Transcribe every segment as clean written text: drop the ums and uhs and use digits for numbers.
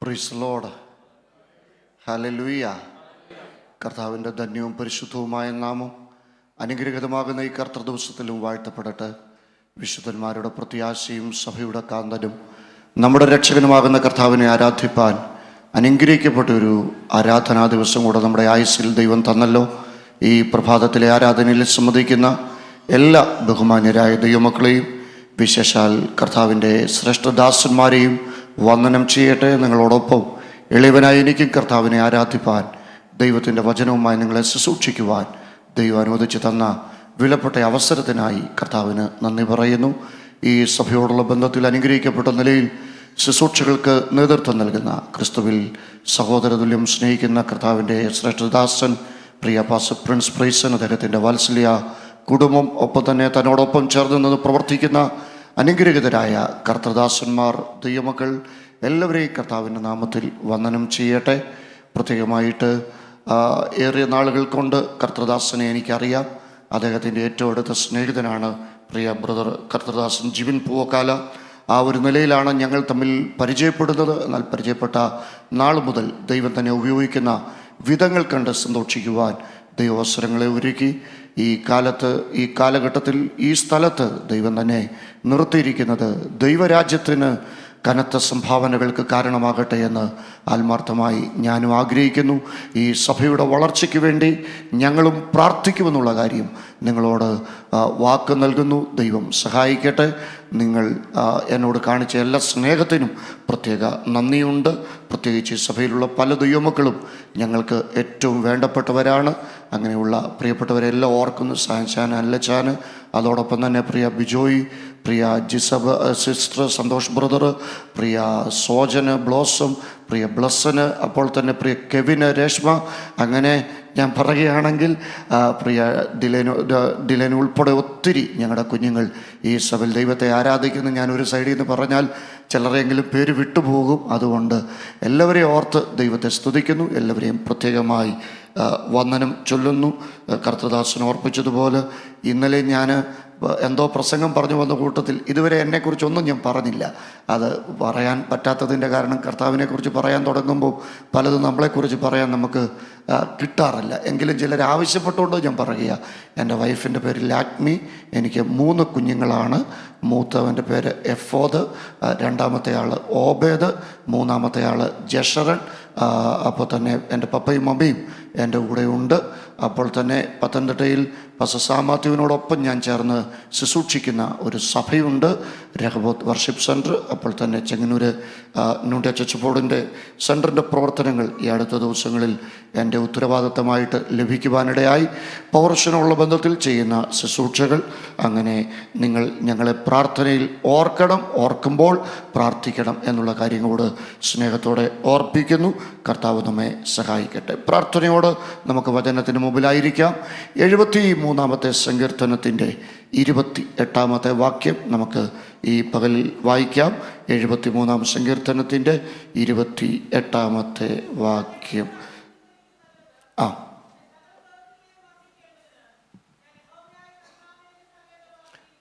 Praise Lord. Hallelujah. കർത്താവിൻ്റെ ധന്യവും പരിശുദ്ധവുമായ നാമം അനുഗ്രഹീതമാകുന്ന ഈ കർത്തൃ ദിവസത്തിലും വാഴ്ത്തപ്പെടട്ടെ. വിശുദ്ധന്മാരുടെ പ്രത്യാശയും സഭയുടെ കാന്തനും നമ്മുടെ രക്ഷകനുമാകുന്ന കർത്താവിനെ ആരാധിപ്പാൻ അനുഗ്രഹിക്കപ്പെട്ട ഒരു ആരാധനാ ദിവസം കൂടെ നമ്മുടെ ആയുസ്സിൽ ദൈവം തന്നല്ലോ. ഈ പ്രഭാതത്തിലെ ആരാധനയിൽ സംബന്ധിക്കുന്ന എല്ലാ ബഹുമാന്യരായ ദൈവമക്കളെയും വിശേഷാൽ കർത്താവിൻ്റെ ശ്രേഷ്ഠദാസന്മാരെയും വന്ദനം ചെയ്യട്ടെ. നിങ്ങളോടൊപ്പം എളിയവനായി എനിക്കും കർത്താവിനെ ആരാധിപ്പാൻ, ദൈവത്തിൻ്റെ വചനവുമായി നിങ്ങളെ ശുശ്രൂഷിക്കുവാൻ ദൈവം അനുവദിച്ച് തന്ന വിലപ്പെട്ട അവസരത്തിനായി കർത്താവിന് നന്ദി പറയുന്നു. ഈ സഭയോടുള്ള ബന്ധത്തിൽ അനുഗ്രഹിക്കപ്പെട്ട നിലയിൽ ശുശ്രൂഷകൾക്ക് നേതൃത്വം നൽകുന്ന, ക്രിസ്തുവിൽ സഹോദരതുല്യം സ്നേഹിക്കുന്ന കർത്താവിൻ്റെ ശ്രേഷ്ഠദാസൻ പ്രിയ പാസ്റ്റർ പ്രിൻസ് പ്രൈസൻ, അദ്ദേഹത്തിൻ്റെ വാത്സല്യ കുടുംബം, ഒപ്പം തന്നെ തന്നോടൊപ്പം ചേർന്ന് നിന്ന് പ്രവർത്തിക്കുന്ന അനുഗ്രഹീതരായ കർത്തൃദാസന്മാർ, ദൈവമക്കൾ എല്ലാവരെയും കർത്താവിൻ്റെ നാമത്തിൽ വന്ദനം ചെയ്യട്ടെ. പ്രത്യേകമായിട്ട് ഏറിയ നാളുകൾ കൊണ്ട് കർത്തൃദാസനെ എനിക്കറിയാം. അദ്ദേഹത്തിൻ്റെ ഏറ്റവും അടുത്ത സ്നേഹിതനാണ് പ്രിയ ബ്രദർ കർത്തൃദാസൻ ജിബിൻ പൂവക്കാല. ആ ഒരു നിലയിലാണ് ഞങ്ങൾ തമ്മിൽ പരിചയപ്പെടുന്നത്. എന്നാൽ പരിചയപ്പെട്ട നാൾ മുതൽ ദൈവം തന്നെ ഉപയോഗിക്കുന്ന വിധങ്ങൾ കണ്ട് സന്തോഷിക്കുവാൻ ദൈവാവസരങ്ങളെ ഒരുക്കി ഈ കാലത്ത്, ഈ കാലഘട്ടത്തിൽ, ഈ സ്ഥലത്ത് ദൈവം തന്നെ നിർത്തിയിരിക്കുന്നത് ദൈവരാജ്യത്തിന് കനത്ത സംഭാവനകൾക്ക് കാരണമാകട്ടെ എന്ന് ആത്മാർത്ഥമായി ഞാനും ആഗ്രഹിക്കുന്നു. ഈ സഭയുടെ വളർച്ചയ്ക്ക് വേണ്ടി ഞങ്ങളും പ്രാർത്ഥിക്കുമെന്നുള്ള കാര്യം നിങ്ങളോട് വാക്ക് നൽകുന്നു. ദൈവം സഹായിക്കട്ടെ. നിങ്ങൾ എന്നോട് കാണിച്ച എല്ലാ സ്നേഹത്തിനും പ്രത്യേക നന്ദിയുണ്ട്. പ്രത്യേകിച്ച് സഭയിലുള്ള പല ദൈവമക്കളും ഞങ്ങൾക്ക് ഏറ്റവും വേണ്ടപ്പെട്ടവരാണ്. അങ്ങനെയുള്ള പ്രിയപ്പെട്ടവരെല്ലാം ഓർക്കുന്നു. സാൻചാൻ, അല്ലച്ചാൻ, അതോടൊപ്പം തന്നെ പ്രിയ ബിജോയ്, പ്രിയ ജിസബ് സിസ്റ്റർ, സന്തോഷ് ബ്രദർ, പ്രിയ സോജന്, ബ്ലോസം, പ്രിയ ബ്ലസ്സന്, അപ്പോൾ തന്നെ പ്രിയ കെവിന്, രേഷ്മ, അങ്ങനെ ഞാൻ പറയുകയാണെങ്കിൽ പ്രിയ ഡിലൻ ഉൾപ്പെടെ ഒത്തിരി ഞങ്ങളുടെ കുഞ്ഞുങ്ങൾ ഈ സഭയിൽ ദൈവത്തെ ആരാധിക്കുന്നു. ഞാനൊരു സൈഡിൽ നിന്ന് പറഞ്ഞാൽ ചിലരെങ്കിലും പേര് വിട്ടുപോകും. അതുകൊണ്ട് എല്ലാവരെയും ഓർത്ത് ദൈവത്തെ സ്തുതിക്കുന്നു. എല്ലാവരെയും പ്രത്യേകമായി വന്ദനം ചൊല്ലുന്നു. കർത്തൃദാസൻ ഓർപ്പിച്ചതുപോലെ ഇന്നലെ ഞാൻ എന്തോ പ്രസംഗം പറഞ്ഞു വന്ന കൂട്ടത്തിൽ ഇതുവരെ എന്നെക്കുറിച്ചൊന്നും ഞാൻ പറഞ്ഞില്ല. അത് പറയാൻ പറ്റാത്തതിൻ്റെ കാരണം, കർത്താവിനെക്കുറിച്ച് പറയാൻ തുടങ്ങുമ്പോൾ പലതും നമ്മളെക്കുറിച്ച് പറയാൻ നമുക്ക് കിട്ടാറില്ല. എങ്കിലും ചിലർ ആവശ്യപ്പെട്ടുകൊണ്ട് ഞാൻ പറയുക. എൻ്റെ വൈഫിൻ്റെ പേര് ലാക്മി. എനിക്ക് 3 കുഞ്ഞുങ്ങളാണ്. മൂത്തവൻ്റെ പേര് എഫോദ്, രണ്ടാമത്തെ ആൾ ഓബേദ്, മൂന്നാമത്തെ ആൾ ജഷറൻ. അപ്പോൾ തന്നെ എൻ്റെ പപ്പയും മമ്മിയും എൻ്റെ കൂടെ ഉണ്ട്. അപ്പോൾ തന്നെ പത്തനംതിട്ടയിൽ പാസ്റ്റർ സാമാത്യുവിനോടൊപ്പം ഞാൻ ചേർന്ന് ശുശ്രൂഷിക്കുന്ന ഒരു സഭയുണ്ട്, രഹബോത്ത് വർഷിപ്പ് സെൻറ്റർ. അപ്പോൾ തന്നെ ചെങ്ങന്നൂർ ന്യൂഡേ ചർച്ച് ബോർഡിൻ്റെ സെൻറ്ററിൻ്റെ പ്രവർത്തനങ്ങൾ ഈ അടുത്ത ദിവസങ്ങളിൽ എൻ്റെ ഉത്തരവാദിത്തമായിട്ട് ലഭിക്കുവാനിടയായി. പൗർഷനുള്ള ബന്ധത്തിൽ ചെയ്യുന്ന ശുശ്രൂഷകൾ, അങ്ങനെ നിങ്ങൾ ഞങ്ങളെ പ്രാർത്ഥനയിൽ ഓർക്കണം, ഓർക്കുമ്പോൾ പ്രാർത്ഥിക്കണം എന്നുള്ള കാര്യങ്ങളോട് സ്നേഹത്തോടെ ഓർപ്പിക്കുന്നു. കർത്താവ് നമ്മെ സഹായിക്കട്ടെ. പ്രാർത്ഥനയോട് നമുക്ക് വചനത്തിന് മുമ്പിലായിരിക്കാം. 73-ാമത്തെ സങ്കീർത്തനത്തിൻ്റെ 28-ാമത്തെ വാക്യം നമുക്ക് ഈ പകലിൽ വായിക്കാം. 73-ാം സങ്കീർത്തനത്തിൻ്റെ 28-ാമത്തെ വാക്യം.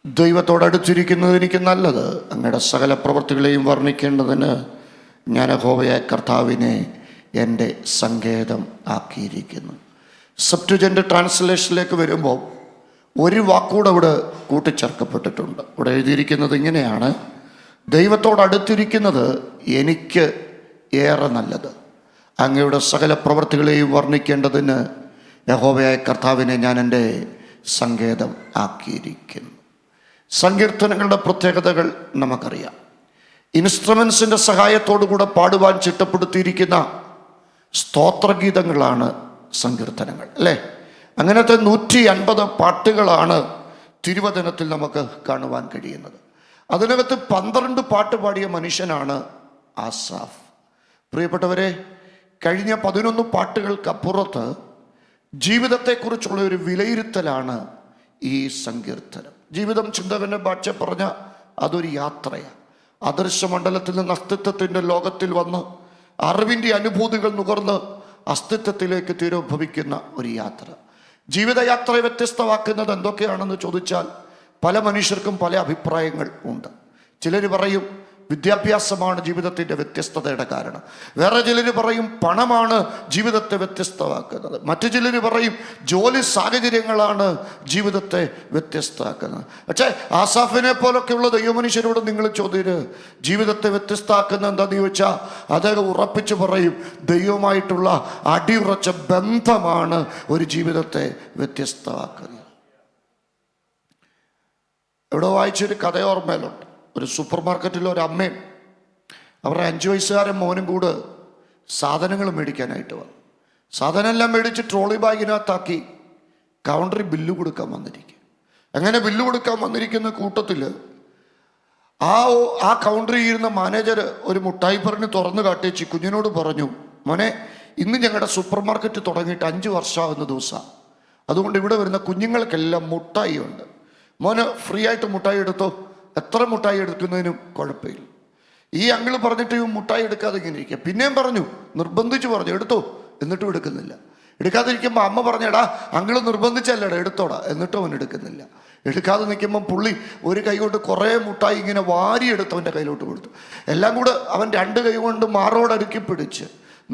ദൈവത്തോടടുത്തിരിക്കുന്നത് എനിക്ക് നല്ലത്, അങ്ങയുടെ സകല പ്രവൃത്തികളെയും വർണ്ണിക്കേണ്ടതിന് ഞാൻ യഹോവയായ കർത്താവിനെ എൻ്റെ സങ്കേതം ആക്കിയിരിക്കുന്നു. സെപ്റ്റുജൻ്റ് ട്രാൻസ്ലേഷനിലേക്ക് വരുമ്പോൾ ഒരു വാക്കുകൂടെ ഇവിടെ കൂട്ടിച്ചേർക്കപ്പെട്ടിട്ടുണ്ട്. ഇവിടെ എഴുതിയിരിക്കുന്നത് ഇങ്ങനെയാണ്: ദൈവത്തോടടുത്തിരിക്കുന്നത് എനിക്ക് ഏറെ നല്ലത്, അങ്ങയുടെ സകല പ്രവൃത്തികളെയും വർണ്ണിക്കേണ്ടതിന് യഹോവയായ കർത്താവിനെ ഞാൻ എൻ്റെ സങ്കേതം ആക്കിയിരിക്കുന്നു. സങ്കീർത്തനങ്ങളുടെ പ്രത്യേകതകൾ നമുക്കറിയാം. ഇൻസ്ട്രുമെൻസിൻ്റെ സഹായത്തോടുകൂടെ പാടുവാൻ ചിട്ടപ്പെടുത്തിയിരിക്കുന്ന സ്തോത്രഗീതങ്ങളാണ് സങ്കീർത്തനങ്ങൾ, അല്ലേ? അങ്ങനത്തെ 150 പാട്ടുകളാണ് തിരുവചനത്തിൽ നമുക്ക് കാണുവാൻ കഴിയുന്നത്. അതിനകത്ത് 12 പാട്ട് പാടിയ മനുഷ്യനാണ് ആസാഫ്. പ്രിയപ്പെട്ടവരെ, കഴിഞ്ഞ 11 പാട്ടുകൾക്കപ്പുറത്ത് ജീവിതത്തെക്കുറിച്ചുള്ള ഒരു വിലയിരുത്തലാണ് ഈ സങ്കീർത്തനം. ജീവിതം ചിന്തകൻ്റെ ഭാഷ പറഞ്ഞ അതൊരു യാത്രയാണ്. അദൃശ്യമണ്ഡലത്തിൽ നിന്ന് അസ്തിത്വത്തിൻ്റെ ലോകത്തിൽ വന്ന് അറിവിൻ്റെ അനുഭൂതികൾ നുകർന്ന് അസ്തിത്വത്തിലേക്ക് തിരോഭവിക്കുന്ന ഒരു യാത്ര. ജീവിതയാത്രയെ വ്യത്യസ്തമാക്കുന്നത് എന്തൊക്കെയാണെന്ന് ചോദിച്ചാൽ പല മനുഷ്യർക്കും പല അഭിപ്രായങ്ങൾ ഉണ്ട്. ചിലർ പറയും വിദ്യാഭ്യാസമാണ് ജീവിതത്തിൻ്റെ വ്യത്യസ്തതയുടെ കാരണം. വേറെ ചിലർ പറയും പണമാണ് ജീവിതത്തെ വ്യത്യസ്തമാക്കുന്നത്. മറ്റു ചിലർ പറയും ജോലി സാഹചര്യങ്ങളാണ് ജീവിതത്തെ വ്യത്യസ്തമാക്കുന്നത്. പക്ഷേ ആസാഫിനെ പോലൊക്കെയുള്ള ദൈവമനുഷ്യരോട് നിങ്ങൾ ചോദ്യം ജീവിതത്തെ വ്യത്യസ്തമാക്കുന്ന എന്താണെന്ന് ചോദിച്ചാൽ അദ്ദേഹം ഉറപ്പിച്ചു പറയും ദൈവമായിട്ടുള്ള അടിയുറച്ച ബന്ധമാണ് ഒരു ജീവിതത്തെ വ്യത്യസ്തമാക്കുന്നത്. ഇവിടെ വായിച്ചൊരു കഥ ഓർമ്മയിലുണ്ട്. ഒരു സൂപ്പർ മാർക്കറ്റിൽ ഒരു അമ്മയും അവരുടെ 5 വയസ്സുകാരൻ മോനും കൂടെ സാധനങ്ങൾ മേടിക്കാനായിട്ട് വന്നു. സാധനം എല്ലാം മേടിച്ച് ട്രോളി ബാഗിനകത്താക്കി കൗണ്ടറിൽ ബില്ല് കൊടുക്കാൻ വന്നിരിക്കുക. അങ്ങനെ ബില്ല് കൊടുക്കാൻ വന്നിരിക്കുന്ന കൂട്ടത്തിൽ ആ കൗണ്ടറിൽ ഇരുന്ന മാനേജർ ഒരു മുട്ടായി പറഞ്ഞ് തുറന്നു കാട്ടിച്ച് കുഞ്ഞിനോട് പറഞ്ഞു, മോനെ ഇന്ന് ഞങ്ങളുടെ സൂപ്പർ മാർക്കറ്റ് തുടങ്ങിയിട്ട് 5 വർഷമാകുന്ന ദിവസമാണ്. അതുകൊണ്ട് ഇവിടെ വരുന്ന കുഞ്ഞുങ്ങൾക്കെല്ലാം മുട്ടായി ഉണ്ട്. മോന് ഫ്രീ ആയിട്ട് മുട്ടായി എടുത്തോ, എത്ര മുട്ടായി എടുക്കുന്നതിനും കുഴപ്പമില്ല. ഈ അങ്കിള് പറഞ്ഞിട്ട് മുട്ടായി എടുക്കാതെ ഇങ്ങനെ ഇരിക്കുക. പിന്നെയും പറഞ്ഞു, നിർബന്ധിച്ച് പറഞ്ഞു എടുത്തോ, എന്നിട്ടും എടുക്കുന്നില്ല. എടുക്കാതിരിക്കുമ്പോൾ അമ്മ പറഞ്ഞടാ അങ്കിള് നിർബന്ധിച്ചല്ലടാ എടുത്തോടാ, എന്നിട്ടും അവൻ എടുക്കുന്നില്ല. എടുക്കാതെ നിൽക്കുമ്പം പുള്ളി ഒരു കൈ കൊണ്ട് കുറേ മുട്ടായി ഇങ്ങനെ വാരിയെടുത്ത് അവൻ്റെ കയ്യിലോട്ട് കൊടുത്തു. എല്ലാം കൂടെ അവൻ 2 കൈ കൊണ്ട് മാറോടടുക്കി പിടിച്ച്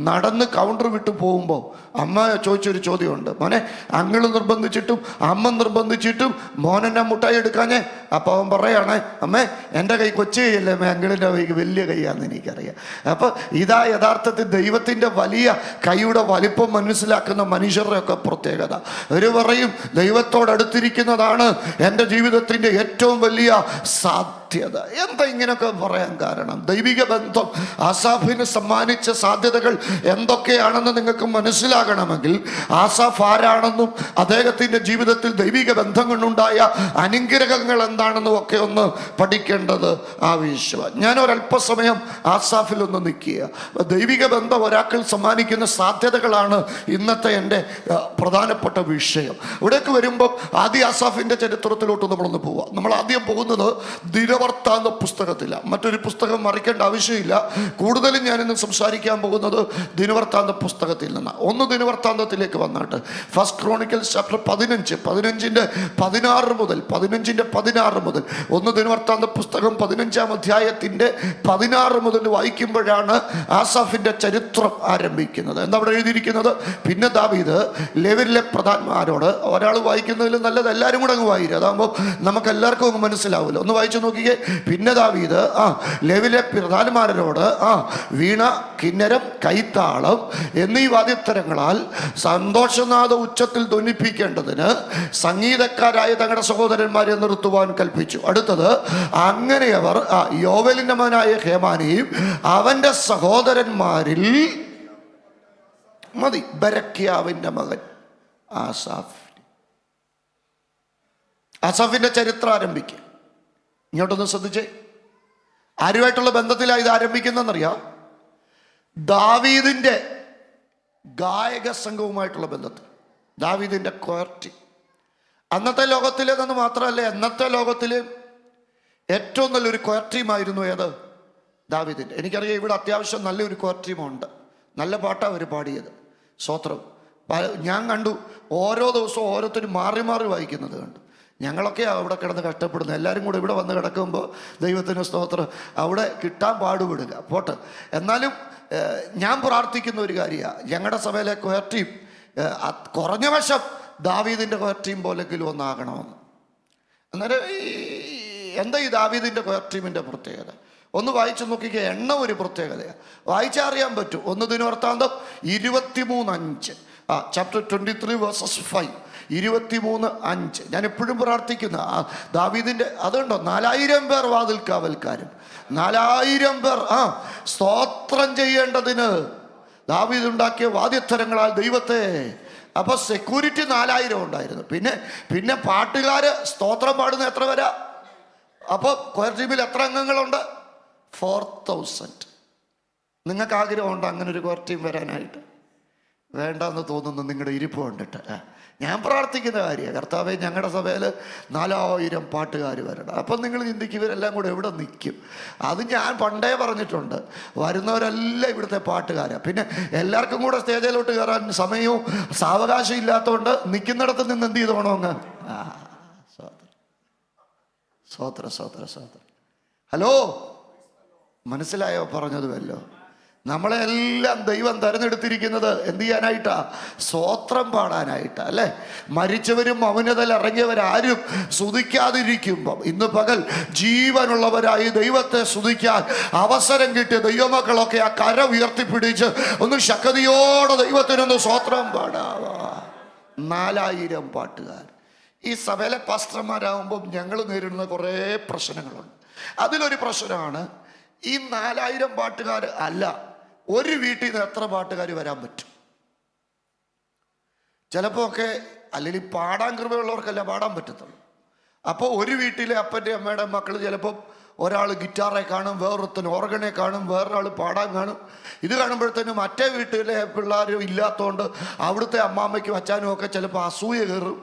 നടന്ന് കൗണ്ടർ വിട്ടു പോകുമ്പോൾ അമ്മ ചോദിച്ചൊരു ചോദ്യമുണ്ട്, മോനെ അങ്കിള് നിർബന്ധിച്ചിട്ടും അമ്മ നിർബന്ധിച്ചിട്ടും മോനെന്നെ മുട്ടായി എടുക്കാഞ്ഞേ? അപ്പോൾ അവൻ പറയാണ്, അമ്മേ എൻ്റെ കൈ കൊച്ചു കൈയല്ലേ അമ്മേ, അങ്കിളിൻ്റെ കൈക്ക് വലിയ കൈയാണെന്ന് എനിക്കറിയാം. അപ്പോൾ ഇതാ യഥാർത്ഥത്തിൽ ദൈവത്തിൻ്റെ വലിയ കൈയുടെ വലിപ്പം മനസ്സിലാക്കുന്ന മനുഷ്യരുടെയൊക്കെ പ്രത്യേകത. അവർ പറയും ദൈവത്തോടടുത്തിരിക്കുന്നതാണ് എൻ്റെ ജീവിതത്തിൻ്റെ ഏറ്റവും വലിയ സാധ്യത. എന്താ ഇങ്ങനെയൊക്കെ പറയാൻ കാരണം? ദൈവിക ബന്ധം ആസാഫിന് സമ്മാനിച്ച സാധ്യതകൾ എന്തൊക്കെയാണെന്ന് നിങ്ങൾക്ക് മനസ്സിലാകണമെങ്കിൽ ആസാഫ് ആരാണെന്നും അദ്ദേഹത്തിൻ്റെ ജീവിതത്തിൽ ദൈവിക ബന്ധം കൊണ്ടുണ്ടായ അനുഗ്രഹങ്ങൾ എന്താണെന്നും ഒക്കെ ഒന്ന് പഠിക്കേണ്ടത് ആവശ്യമാണ്. ഞാൻ ഒരല്പസമയം ആസാഫിലൊന്ന് നിൽക്കുക. ദൈവിക ബന്ധം ഒരാൾക്ക് സമ്മാനിക്കുന്ന സാധ്യതകളാണ് ഇന്നത്തെ എൻ്റെ പ്രധാനപ്പെട്ട വിഷയം. ഇവിടേക്ക് വരുമ്പോൾ ആദ്യം ആസാഫിൻ്റെ ചരിത്രത്തിലോട്ട് നമ്മളൊന്ന് പോവാം. നമ്മൾ ആദ്യം പോകുന്നത് ദിനവൃത്താന്ത പുസ്തകത്തിലാണ്. മറ്റൊരു പുസ്തകം മറിക്കേണ്ട ആവശ്യമില്ല. കൂടുതലും ഞാനിന്ന് സംസാരിക്കാൻ പോകുന്നത് ദിനവൃത്താന്ത പുസ്തകത്തിൽ നിന്നാണ്. ഒന്ന് ദിനവൃത്താന്തത്തിലേക്ക് വന്നിട്ട് ഫസ്റ്റ് ക്രോണിക്കൽസ് ചാപ്റ്റർ 15 15ന്റെ 16 മുതൽ ഒന്ന് ദിനവൃത്താന്ത പുസ്തകം 15-ാം അധ്യായത്തിൻ്റെ 16 മുതൽ വായിക്കുമ്പോഴാണ് ആസാഫിൻ്റെ ചരിത്രം ആരംഭിക്കുന്നത്. എന്താ അവിടെ എഴുതിയിരിക്കുന്നത്? പിന്നെ ദാവീദ് ലേവ്യരിലെ പ്രധാനന്മാരോട്, ഒരാൾ വായിക്കുന്നതിൽ നല്ലത് എല്ലാവരും കൂടെ അങ്ങ് വായിരും, അതാകുമ്പോൾ നമുക്ക് എല്ലാവർക്കും അങ്ങ് മനസ്സിലാവില്ല. ഒന്ന് വായിച്ചു നോക്കിക്കേ. പിന്നെ ദാവീദ് ലേവ്യരിലെ പ്രധാനന്മാരോട് വീണ, കിന്നരം, കൈത്താളം എന്നീ വാദ്യത്തരങ്ങളാൽ സന്തോഷനാഥ ഉച്ചത്തിൽ ധ്വനിപ്പിക്കേണ്ടതിന് സംഗീതക്കാരായ തങ്ങളുടെ സഹോദരന്മാരെ നിർത്തുവാൻ കൽപ്പിച്ചു. അടുത്തത്, അങ്ങനെ അവർ യോവേലിന്റെ മകനായ ഹേമാനെയും അവന്റെ സഹോദരന്മാരിൽ മതി ബരക്യാവിന്റെ മകൻ ആസാഫിന്റെ ചരിത്രം ആരംഭിക്കുക. ഇങ്ങോട്ടൊന്ന് ശ്രദ്ധിച്ചേ. ആരുമായിട്ടുള്ള ബന്ധത്തിലാണ് ഇത് ആരംഭിക്കുന്നതെന്നറിയാം? ദാവീദിന്റെ ഗായക സംഘവുമായിട്ടുള്ള ബന്ധത്തിൽ. ദാവീദിന്റെ ക്വാർട്ടി അന്നത്തെ ലോകത്തിലേതെന്ന് മാത്രമല്ല, എന്നത്തെ ലോകത്തിലെ ഏറ്റവും നല്ലൊരു ക്വാർട്ടീമായിരുന്നു ഏത്? ദാവീദിന്റെ. എനിക്കറിയാം ഇവിടെ അത്യാവശ്യം നല്ലൊരു ക്വാർട്ടീമുണ്ട്. നല്ല പാട്ടാണ് അവർ പാടിയത്. സ്തോത്രം. ഞാൻ കണ്ടു ഓരോ ദിവസവും ഓരോരുത്തരും മാറി മാറി വായിക്കുന്നത് കണ്ടു. ഞങ്ങളൊക്കെ അവിടെ കിടന്ന് കഷ്ടപ്പെടുന്നു. എല്ലാവരും കൂടെ ഇവിടെ വന്ന് കിടക്കുമ്പോൾ ദൈവത്തിന് സ്തോത്രം അവിടെ കിട്ടാൻ പാടുപെടുക പോട്ടെ. എന്നാലും ഞാൻ പ്രാർത്ഥിക്കുന്ന ഒരു കാര്യമാണ്, ഞങ്ങളുടെ സഭയിലെ ക്വാർട്ടീം കുറഞ്ഞ വശം ദാവീദിൻ്റെ ക്വാർട്ടീം പോലെങ്കിലും ഒന്നാകണമെന്ന്. അന്നേരം എന്താ ഈ ദാവീദിൻ്റെ ക്വാർട്ടീമിൻ്റെ പ്രത്യേകത? ഒന്ന് വായിച്ചു നോക്കിക്കുക. എണ്ണം ഒരു പ്രത്യേകതയാണ്, വായിച്ചാൽ അറിയാൻ പറ്റും. ഒന്ന് ദിനവൃത്താന്തം 23:5 ചാപ്റ്റർ 23 വേഴ്സസ് 5 23:5. ഞാൻ എപ്പോഴും പ്രാർത്ഥിക്കുന്ന ദാവീദിന്റെ അതുണ്ടോ, 4000 പേർ വാതിൽ കാവൽക്കാരും, 4000 പേർ സ്തോത്രം ചെയ്യേണ്ടതിന് ദാവീദ് ഉണ്ടാക്കിയ വാദ്യത്തരങ്ങളാൽ ദൈവത്തെ. അപ്പൊ സെക്യൂരിറ്റി 4000 ഉണ്ടായിരുന്നു. പിന്നെ പാട്ടുകാര് സ്തോത്രം പാടുന്ന എത്ര പേരാ? അപ്പൊ ക്വയർ ടീമിൽ എത്ര അംഗങ്ങളുണ്ട്? 4000. നിങ്ങൾക്ക് ആഗ്രഹമുണ്ടോ അങ്ങനെ ഒരു ക്വയർ ടീം വരാനായിട്ട്? വേണ്ടെന്ന് തോന്നുന്നു നിങ്ങളുടെ ഇരിപ്പ് കണ്ടിട്ട്. ഞാൻ പ്രാർത്ഥിക്കുന്ന കാര്യമാണ്, കർത്താവേ ഞങ്ങളുടെ സഭയിൽ 4000 പാട്ടുകാർ വരണം. അപ്പം നിങ്ങൾ ചിന്തിക്കും ഇവരെല്ലാം കൂടെ എവിടെ നിൽക്കും? അത് ഞാൻ പണ്ടേ പറഞ്ഞിട്ടുണ്ട്, വരുന്നവരെല്ലാം ഇവിടുത്തെ പാട്ടുകാരാണ്. പിന്നെ എല്ലാവർക്കും കൂടെ സ്റ്റേജിലോട്ട് കയറാൻ സമയവും സാവകാശം ഇല്ലാത്തതുകൊണ്ട് നിൽക്കുന്നിടത്ത് നിന്ന് എന്ത് ചെയ്തോണോ അങ്ങ് സ്വോത്ര. ഹലോ, മനസ്സിലായോ പറഞ്ഞതുമല്ലോ? നമ്മളെല്ലാം ദൈവം തെരഞ്ഞെടുത്തിരിക്കുന്നത് എന്ത് ചെയ്യാനായിട്ടാ? സ്തോത്രം പാടാനായിട്ടാ, അല്ലേ? മരിച്ചവരും മൗനതയിൽ ഇറങ്ങിയവരാരും സ്തുതിക്കാതിരിക്കുമ്പം ഇന്ന് പകൽ ജീവനുള്ളവരായി ദൈവത്തെ സ്തുതിക്കാൻ അവസരം കിട്ടിയ ദൈവമക്കളൊക്കെ ആ കര ഉയർത്തിപ്പിടിച്ച് ഒന്ന് ശക്തിയോടെ ദൈവത്തിനൊന്ന് സ്തോത്രം പാടാവാ. 4000 പാട്ടുകാർ. ഈ സഭയിലെ പാസ്റ്റർമാരാകുമ്പം ഞങ്ങൾ നേരിടുന്ന കുറേ പ്രശ്നങ്ങളുണ്ട്. അതിലൊരു പ്രശ്നമാണ് ഈ 4000 പാട്ടുകാർ അല്ല, ഒരു വീട്ടിൽ നിന്ന് എത്ര പാട്ടുകാർ വരാൻ പറ്റും? ചിലപ്പോൾ ഒക്കെ അല്ലെങ്കിൽ പാടാൻ കൃപയുള്ളവർക്കല്ല പാടാൻ പറ്റത്തുള്ളൂ. അപ്പോൾ ഒരു വീട്ടിലെ അപ്പൻ്റെ അമ്മയുടെ മക്കൾ ചിലപ്പം ഒരാൾ ഗിറ്റാറെ കാണും, വേറൊരുത്തൻ ഓർഗനെ കാണും, വേറൊരാൾ പാടാൻ കാണും. ഇത് കാണുമ്പോഴത്തേനും മറ്റേ വീട്ടിലെ പിള്ളേരും ഇല്ലാത്തതുകൊണ്ട് അവിടുത്തെ അമ്മാമ്മയ്ക്കും അച്ഛനും ഒക്കെ ചിലപ്പോൾ അസൂയ കയറും.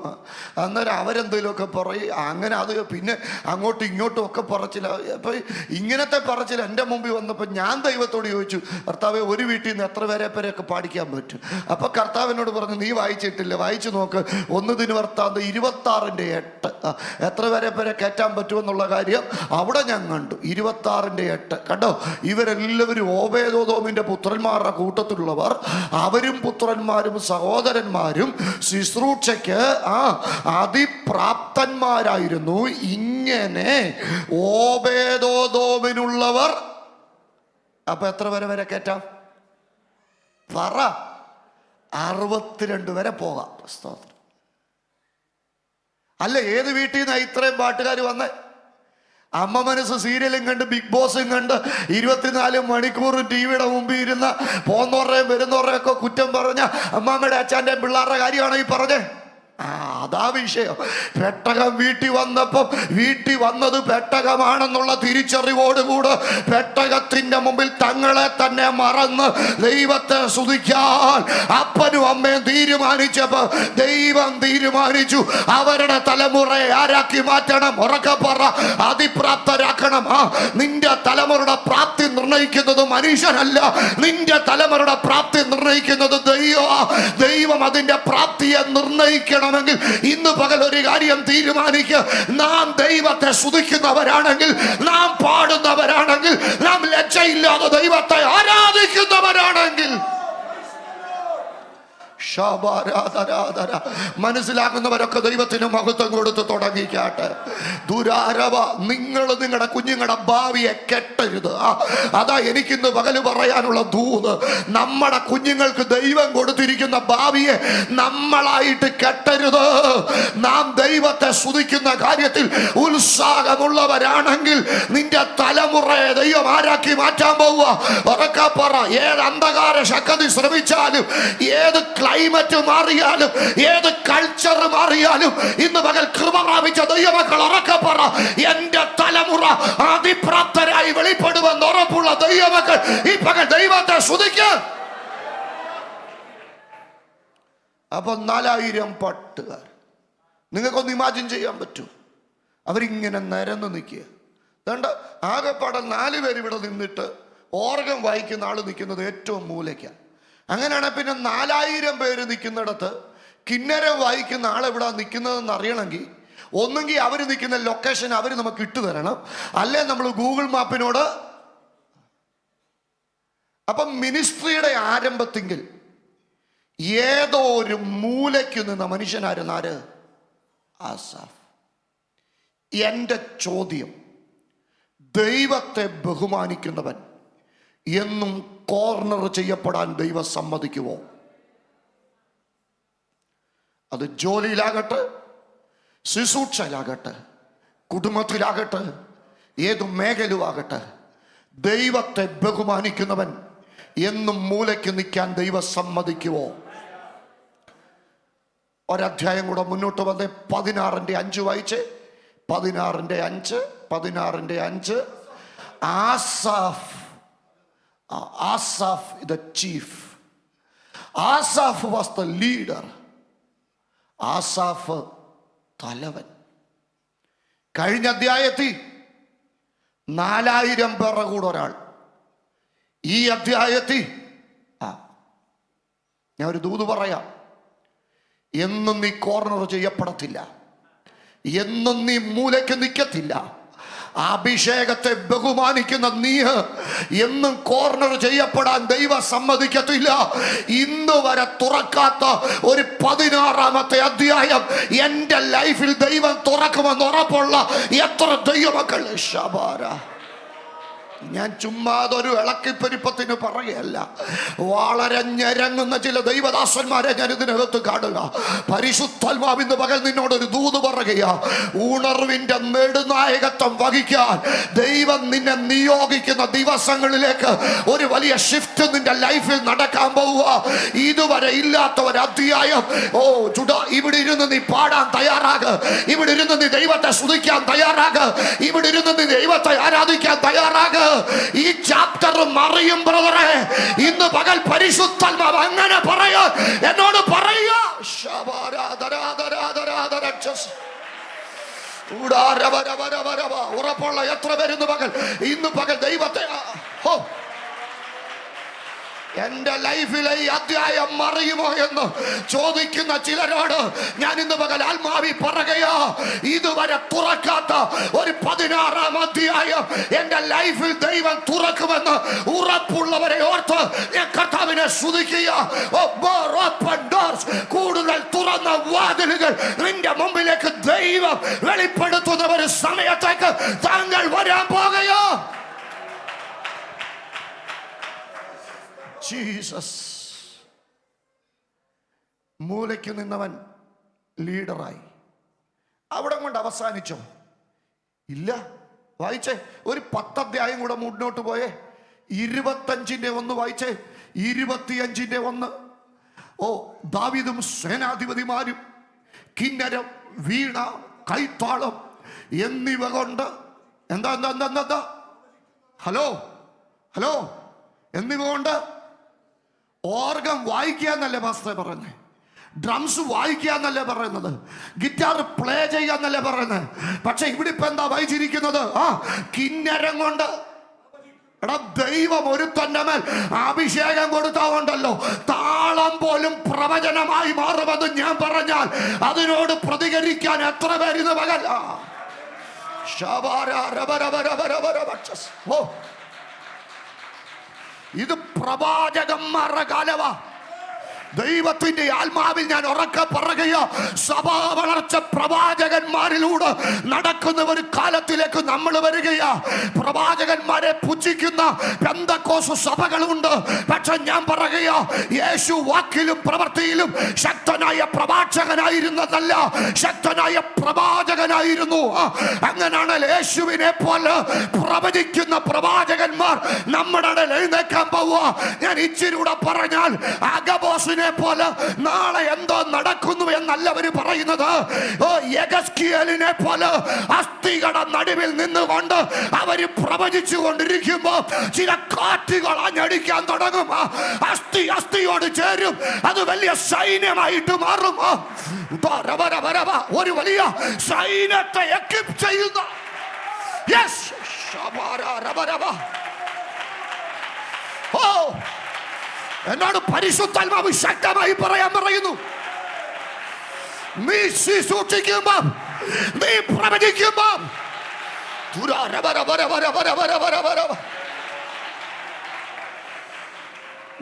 അന്നേരം അവരെന്തെങ്കിലുമൊക്കെ പറയും. അങ്ങനെ അത് പിന്നെ അങ്ങോട്ടും ഇങ്ങോട്ടും ഒക്കെ പറച്ചില്ല. അപ്പോൾ ഇങ്ങനത്തെ പറച്ചിൽ എൻ്റെ മുമ്പിൽ വന്നപ്പോൾ ഞാൻ ദൈവത്തോട് ചോദിച്ചു, കർത്താവേ, ഒരു വീട്ടിൽ നിന്ന് എത്ര പേരെയൊക്കെ പാടിക്കാൻ പറ്റും? അപ്പോൾ കർത്താവിനോട് പറഞ്ഞു, നീ വായിച്ചിട്ടില്ല, വായിച്ചു നോക്ക്. 1 ദിനവൃത്താന്തം 26:8 എത്ര പേരെ കയറ്റാൻ പറ്റുമെന്നുള്ള കാര്യം അവിടെ ഞാൻ കണ്ടു. 26:8 കണ്ടോ? ഇവരെല്ലാവരും ഓബേദോദോമിന്റെ പുത്രന്മാരുടെ കൂട്ടത്തിലുള്ളവർ. അവരും പുത്രന്മാരും സഹോദരന്മാരും ശുശ്രൂഷയ്ക്ക് അതിപ്രാപ്തന്മാരായിരുന്നു. ഇങ്ങനെ ഓബേദോദോമിനുള്ളവർ അപ്പൊ എത്ര വരെ കയറ്റാം? പറ. 62 വരെ പോകാം. സ്തോത്രം. അല്ല, ഏത് വീട്ടിൽ നിന്നാ ഇത്രയും പാട്ടുകാർ വന്നേ? അമ്മ മനസ്സ് സീരിയലും കണ്ട് ബിഗ് ബോസും കണ്ട് 24 മണിക്കൂറും ടിവിയുടെ മുമ്പിൽ ഇരുന്ന പോന്നോറേയും വരുന്നോറേയൊക്കെ കുറ്റം പറഞ്ഞ അമ്മാമ്മയുടെ അച്ഛൻ്റെ പിള്ളേരുടെ കാര്യമാണോ ഈ പറഞ്ഞേ? അതാ വിഷയം. പെട്ടകം വീട്ടിൽ വന്നപ്പം വീട്ടിൽ വന്നത് പെട്ടകമാണെന്നുള്ള തിരിച്ചറിവോടുകൂടെ പെട്ടകത്തിന്റെ മുമ്പിൽ തങ്ങളെ തന്നെ മറന്ന് ദൈവത്തെ സ്തുതിക്കാൻ അപ്പനും അമ്മയും തീരുമാനിച്ചപ്പോ ദൈവം തീരുമാനിച്ചു, അവരുടെ തലമുറയെ ആരാക്കി മാറ്റണം? ഉറക്കെ പറ, അതിപ്രാപ്തരാക്കണം. നിന്റെ തലമുറയുടെ പ്രാപ്തി നിർണയിക്കുന്നത് മനുഷ്യനല്ല, നിന്റെ തലമുറയുടെ പ്രാപ്തി നിർണയിക്കുന്നത് ദൈവം അതിന്റെ പ്രാപ്തിയെ നിർണയിക്കണം. ഇന്ന് പകൽ ഒരു കാര്യം തീരുമാനിക്കുക. നാം ദൈവത്തെ സ്തുതിക്കുന്നവരാണെങ്കിൽ, നാം പാടുന്നവരാണെങ്കിൽ, നാം ലജ്ജയില്ലാതെ ദൈവത്തെ ആരാധിക്കുന്നവരാണെങ്കിൽ, മനസ്സിലാക്കുന്നവരൊക്കെ ദൈവത്തിന് മഹത്വം കൊടുത്ത് തുടങ്ങിക്കാട്ടെ. ദുരാരവ, നിങ്ങൾ നിങ്ങളുടെ കുഞ്ഞുങ്ങളുടെ ഭാവിയെ കെട്ടരുത്. അതാ എനിക്കിന്ന് പകല് പറയാനുള്ള ദൂത്. നമ്മുടെ കുഞ്ഞുങ്ങൾക്ക് ദൈവം കൊടുത്തിരിക്കുന്ന ഭാവിയെ നമ്മളായിട്ട് കെട്ടരുത്. നാം ദൈവത്തെ സ്തുതിക്കുന്ന കാര്യത്തിൽ ഉത്സാഹമുള്ളവരാണെങ്കിൽ നിന്റെ തലമുറയെ ദൈവം ആരാക്കി മാറ്റാൻ പോവുക. ഉറക്കെ പറ. ഏത് അന്ധകാര ശക്തി ശ്രമിച്ചാലും, ഏത് ക്ലൈമറ്റ് മാറിയാലും, ഏത് കൾച്ചർ മാറിയാലും, ഇന്ന് പകൽ കൃപ പ്രാപിച്ച ദൈവമക്കൾ ഉറക്കെ പറ, എന്റെ തലമുറ അതിപ്രാപ്തരായി വെളിപ്പെടുമെന്ന് ഉറപ്പുള്ള ദൈവമക്കൾ ഈ പകൽ ദൈവത്തെ സ്തുതിക്കുക. അപ്പൊ 4000 പാട്ടുകാർ നിങ്ങൾക്കൊന്ന് ഇമാജിൻ ചെയ്യാൻ പറ്റൂ? അവരിങ്ങനെ നിരന്ന് നിൽക്കുക. അതുകൊണ്ട് ആകെപ്പാടെ 4 പേര് ഇവിടെ നിന്നിട്ട് ഓർഗൻ വായിക്കുന്ന ആള് നിൽക്കുന്നത് ഏറ്റവും മൂലയ്ക്കാണ്. അങ്ങനെയാണെങ്കിൽ പിന്നെ 4000 പേര് നിൽക്കുന്നിടത്ത് കിന്നരം വായിക്കുന്ന ആളെവിടെ നിൽക്കുന്നതെന്ന് അറിയണമെങ്കിൽ ഒന്നെങ്കിൽ അവർ നിൽക്കുന്ന ലൊക്കേഷൻ അവർ നമുക്ക് ഇട്ടു തരണം, അല്ലെ നമ്മൾ ഗൂഗിൾ മാപ്പിനോട്. അപ്പം മിനിസ്ട്രിയുടെ ആരംഭത്തെങ്കിൽ ഏതോ ഒരു മൂലയ്ക്ക് നിന്ന മനുഷ്യനായിരുന്നു ആര്? ആസാഫ്. എൻ്റെ ചോദ്യം, ദൈവത്തെ ബഹുമാനിക്കുന്നവൻ എന്നും കോർണർ ചെയ്യപ്പെടാൻ ദൈവം സമ്മതിക്കുമോ? അത് ജോലിയിലാകട്ടെ, ശുശ്രൂഷയിലാകട്ടെ, കുടുംബത്തിലാകട്ടെ, ഏതു മേഖലയാകട്ടെ, ദൈവത്തെ ബഹുമാനിക്കുന്നവൻ എന്നും മൂലയ്ക്ക് നിൽക്കാൻ ദൈവം സമ്മതിക്കുമോ? ഒരധ്യായം കൂടെ മുന്നോട്ട് വന്നേ. 16:5 വായിച്ചേ. 16:5 Asaph the chief. Asaph was the leader. Asaph തലവൻ. കഴിഞ്ഞ അധ്യായത്തിൽ 4000 പേരുടെ കൂടെ ഒരാൾ. ഈ അധ്യായത്തിൽ ഞാൻ ഒരു ദൂത് പറയാം. എന്നും നീ കോർണർ ചെയ്യപ്പെടത്തില്ല, എന്നും നീ മൂലയ്ക്ക് നിൽക്കത്തില്ല. അഭിഷേകത്തെ ബഹുമാനിക്കുന്ന നീ എന്നും കോർണർ ചെയ്യപ്പെടാൻ ദൈവം സമ്മതിക്കത്തില്ല. ഇന്ന് വരെ തുറക്കാത്ത ഒരു 16-ാമത്തെ അധ്യായം എൻ്റെ ലൈഫിൽ ദൈവം തുറക്കുമെന്ന് ഉറപ്പുള്ള എത്ര ദൈവമക്കൾ. ശബാര, ഞാൻ ചുമ്മാതൊരു ഇളക്കിപ്പെരുപ്പത്തിന് പറയുകയല്ല. വളരെ ഞരങ്ങുന്ന ചില ദൈവദാസന്മാരെ ഞാൻ ഇതിനകത്ത് കാണുക. പരിശുദ്ധാത്മാവിന്റെ പകൽ നിന്നോടൊരു ദൂത് പറയുക. ഉണർവിന്റെ നെടുനായകത്വം വഹിക്കാൻ ദൈവം നിന്നെ നിയോഗിക്കുന്ന ദിവസങ്ങളിലേക്ക് ഒരു വലിയ ഷിഫ്റ്റ് നിന്റെ ലൈഫിൽ നടക്കാൻ പോവുക. ഇതുവരെ ഇല്ലാത്ത ഒരു അധ്യായം. ഇവിടെ ഇരുന്ന് നീ പാടാൻ തയ്യാറാക്. ഇവിടെ ഇരുന്ന് നീ ദൈവത്തെ സ്തുതിക്കാൻ തയ്യാറാക്. ഇവിടെ ഇരുന്ന് നീ ദൈവത്തെ ആരാധിക്കാൻ തയ്യാറാക്. ഈ ചാപ്റ്റർ മറിയും ബ്രദറെ. ഇന്ന് പകൽ പരിശുദ്ധാത്മാവ് അങ്ങനെ പറയാ, എന്നോട് പറയുക. ഉറപ്പുള്ള എത്ര പേര് ഇന്ന് പകൽ ദൈവത്തെ എന്റെ ലൈഫിലെ ഈ അധ്യായം മറിയുമോ എന്ന് ചോദിക്കുന്ന ചിലരോട് ഞാൻ ഇന്ന് പകൽ ആത്മാവി പറയുകയാ. ഇതുവരെ തുറക്കാത്ത ഒരു 16-ാം അധ്യായം എന്റെ ലൈഫിൽ ദൈവം തുറക്കുമെന്ന് ഉറപ്പുള്ളവരെ ഓർത്ത് ഞാൻ കർത്താവിനെ സ്തുതിക്കുക. കൂടുതൽ തുറന്ന വാതിലുകൾ നിന്റെ മുമ്പിലേക്ക് ദൈവം വെളിപ്പെടുത്തുന്ന ഒരു സമയത്തേക്ക് താങ്കൾ വരാൻ പോകുകയോ. ജീസസ്. മൂലയ്ക്ക് നിന്നവൻ ലീഡറായി. അവിടെ കൊണ്ട് അവസാനിച്ചോ? ഇല്ല. വായിച്ചേ, ഒരു 10 അധ്യായം കൂടെ മുന്നോട്ട് പോയേ. 25-ന്റെ 1 വായിച്ചേ. 25-ന്റെ 1. ദാവീദും സേനാധിപതിമാരും കിന്നരം, വീണ, കൈത്താളം എന്നിവ കൊണ്ട് എന്താ ഹലോ എന്നിവ കൊണ്ട് ഓർഗൻ വായിക്കുക എന്നല്ലേ പാസ്റ്റർ പറഞ്ഞേ? ഡ്രംസ് വായിക്കുക എന്നല്ലേ പറയുന്നത്? ഗിറ്റാർ പ്ലേ ചെയ്യുക എന്നല്ലേ പറയുന്നത്? പക്ഷെ ഇവിടെ ഇപ്പൊ എന്താ വായിച്ചിരിക്കുന്നത്? കിന്നരം കൊണ്ട്. എടാ, ദൈവം ഒരുത്തന്റെ മേൽ അഭിഷേകം കൊടുത്താവുണ്ടല്ലോ, താളം പോലും പ്രവചനമായി മാറുമെന്ന് ഞാൻ പറഞ്ഞാൽ അതിനോട് പ്രതികരിക്കാൻ എത്ര പേരുന്ന പകൽ. ഇത് പ്രവാചകന്മാരുടെ കാലവാ. ദൈവത്തിന്റെ ആത്മാവിൽ ഞാൻ ഉറക്കെ പറയുക, സഭാ വളർച്ച പ്രവാചകന്മാരിലൂടെ നടക്കുന്ന ഒരു കാലത്തിലേക്ക് നമ്മൾ വരികയാ. പ്രവാചകന്മാരെ പുച്ഛിക്കുന്ന പെന്തക്കോസ് സഭകളുണ്ട്. പക്ഷെ ഞാൻ പറയുക, യേശു വാക്കിലും പ്രവൃത്തിയിലും ശക്തനായ പ്രവാചകനായിരുന്നതല്ല, ശക്തനായ പ്രവാചകനായിരുന്നു. അങ്ങനെയാണ് യേശുവിനെ പോലെ പ്രവചിക്കുന്ന പ്രവാചകന്മാർ നമ്മുടെ എഴുന്നേക്കാൻ പോവുക. ഞാൻ ഇച്ചിരൂടെ പറഞ്ഞാൽ അഗബോസിനെ പോലെ നാളെ എന്തോ നടക്കുന്നു എന്നല്ല അവര് പറയുന്നത്. യെഗസ്കിയേലിനെ പോലെ അസ്ഥികളുടെ നടുവിൽ നിന്നുകൊണ്ട് അവര് പ്രവചിച്ചു കൊണ്ടിരിക്കുമ്പോ ചില കാറ്റുകൾ അഞ്ഞടിക്കാൻ തുടങ്ങും. അസ്ഥിയോട് ചേരും. അത് വലിയ സൈന്യമായിട്ട് മാറും. ഒരു വലിയ സൈന്യത്തെ എക്വിപ്പ് ചെയ്യുന്ന എന്നോട് പരിശുദ്ധാത്മാവ് ശക്തമായി പറയാൻ പറയുന്നു. നീ സൂക്ഷിക്കുമ്പോ, നീ പ്രവചിക്കുമ്പോ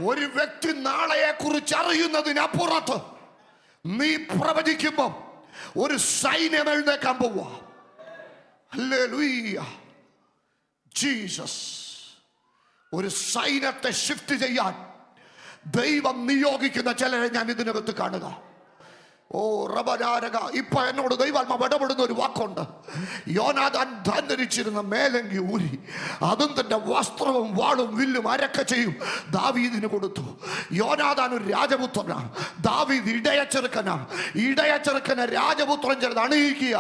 ഒരു വ്യക്തി നാളെയെ കുറിച്ച് അറിയുന്നതിനപ്പുറത്ത് നീ പ്രവചിക്കുമ്പോ ഒരു സൈന്യം എഴുന്നേക്കാൻ പോവാ. ഹല്ലേലൂയ. ജീസസ്. ഒരു സൈന്യത്തെ ഷിഫ്റ്റ് ചെയ്യാൻ ദൈവം നിയോഗിക്കുന്ന ചിലരെ ഞാൻ ഇതിനകത്ത് കാണുക. ഇപ്പൊ എന്നോട് ദൈവാത്മാവ് ഇടപെടുന്ന ഒരു വാക്കുണ്ട്. യോനാഥാൻ ധരിച്ചിരുന്ന മേലങ്കി ഊരി അതും തന്റെ വസ്ത്രവും വാളും വില്ലും അരക്ക ചെയ്യും ദാവീദിന് കൊടുത്തു. യോനാഥാൻ ഒരു രാജപുത്രനാണ്, ദാവീദ് ഇടയച്ചെറുക്കനാണ്. ഇടയച്ചെറുക്കനെ രാജപുത്രൻ ചിലത് അണിയിക്കുക.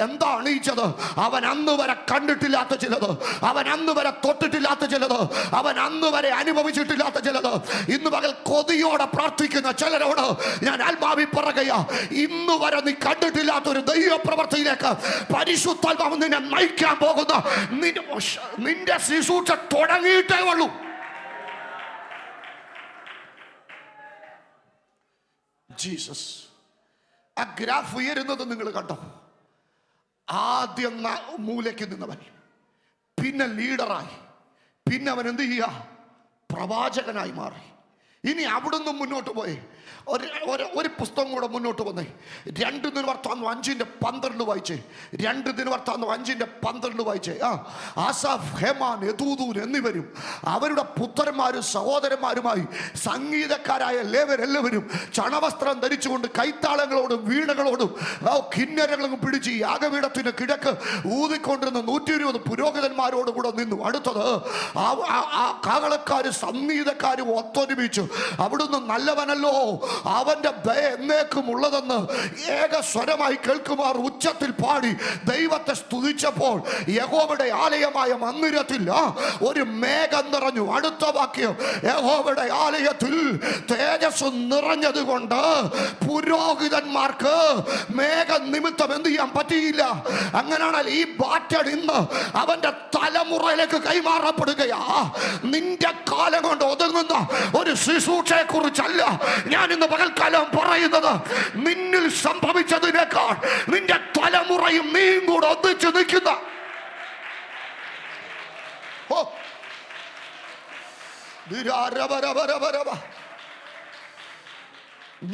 എന്താ അണിയിച്ചത്? അവൻ അന്ന് വരെ കണ്ടിട്ടില്ലാത്ത ചിലത്, അവൻ അന്ന് വരെ തൊട്ടിട്ടില്ലാത്ത ചിലത്, അവൻ അന്ന് വരെ അനുഭവിച്ചിട്ടില്ലാത്ത ചിലത്. ഇന്ന് പകൽ കൊതിയോടെ പ്രാർത്ഥിക്കുന്ന ചിലരോട് ഞാൻ ആത്മാവി പറയുക, ഇന്ന് വരെ നീ കണ്ടിട്ടില്ലാത്തൊരു ദൈവപ്രവർത്തിയിലേക്ക് പരിശുദ്ധാത്മാവ് നിന്നെ നയിക്കാൻ പോകുന്ന നിന്റെ ശുശ്രൂഷ തുടങ്ങിയിട്ടേ ഉള്ളൂ. ജീസസ്. ആ ഗ്രാഫ് ഉയരുന്നത് നിങ്ങൾ കണ്ടോ? ആദ്യം മൂലയ്ക്ക് നിന്നവൻ പിന്നെ ലീഡറായി, പിന്നെ അവൻ എന്ത് ചെയ്യുക? പ്രവാചകനായി മാറി. ഇനി അവിടുന്ന് മുന്നോട്ട് പോയി ഒരു പുസ്തകം കൂടെ മുന്നോട്ട് വന്നേ. 2 ദിനവൃത്താന്തം 5:12 വായിച്ചേ. 2 ദിനവൃത്താന്തം 5:12 വായിച്ചേ. ആസാഫ്, ഹേമാൻ, യെദൂഥൂൻ എന്നിവരും അവരുടെ പുത്രന്മാരും സഹോദരന്മാരുമായി സംഗീതക്കാരായ ലേവരെല്ലാവരും ചണവസ്ത്രം ധരിച്ചുകൊണ്ട് കൈത്താളങ്ങളോടും വീണകളോടും കിന്നരങ്ങളും പിടിച്ച് യാഗപീഠത്തിന് കിഴക്ക് ഊതിക്കൊണ്ടിരുന്ന 120 പുരോഹിതന്മാരോട് കൂടെ നിന്നു. അടുത്തത് കാകളക്കാരും സംഗീതക്കാരും ഒത്തൊരുമിച്ചു അവിടുന്ന് നല്ലവനല്ലോ, അവന്റെ ദയ എന്നേക്കും ഉള്ളതെന്ന് ഏകസ്വരമായി കേൾക്കുമാർ ഉച്ചത്തിൽ പാടി ദൈവത്തെ സ്തുതിച്ചപ്പോൾ യഹോവയുടെ ആലയമായ മന്ദിരത്തിൽ ഒരു മേഘം നിറഞ്ഞു. അടുത്ത വാക്യം, യഹോവയുടെ ആലയത്തിൽ തേജസ് നിറഞ്ഞത് കൊണ്ട് പുരോഹിതന്മാർക്ക് മേഘ നിമിത്തം എന്ത് ചെയ്യാൻ പറ്റിയില്ല. അങ്ങനെയാണെങ്കിൽ ഈ ബാറ്റഡ് ഇന്ന് അവന്റെ തലമുറയിലേക്ക് കൈമാറപ്പെടുകയാ. നിന്റെ കാലം കൊണ്ട് ഒതുങ്ങുന്ന ഒരു ശുശ്രൂഷയെ കുറിച്ചല്ല ഞാൻ ഇന്ന് പകൽക്കാലം പറയുന്നത്. നിന്നിൽ സംഭവിച്ചതിനേക്കാൾ നിന്റെ തലമുറയും നീയും കൂടെ ഒന്നിച്ചു നിൽക്കുന്ന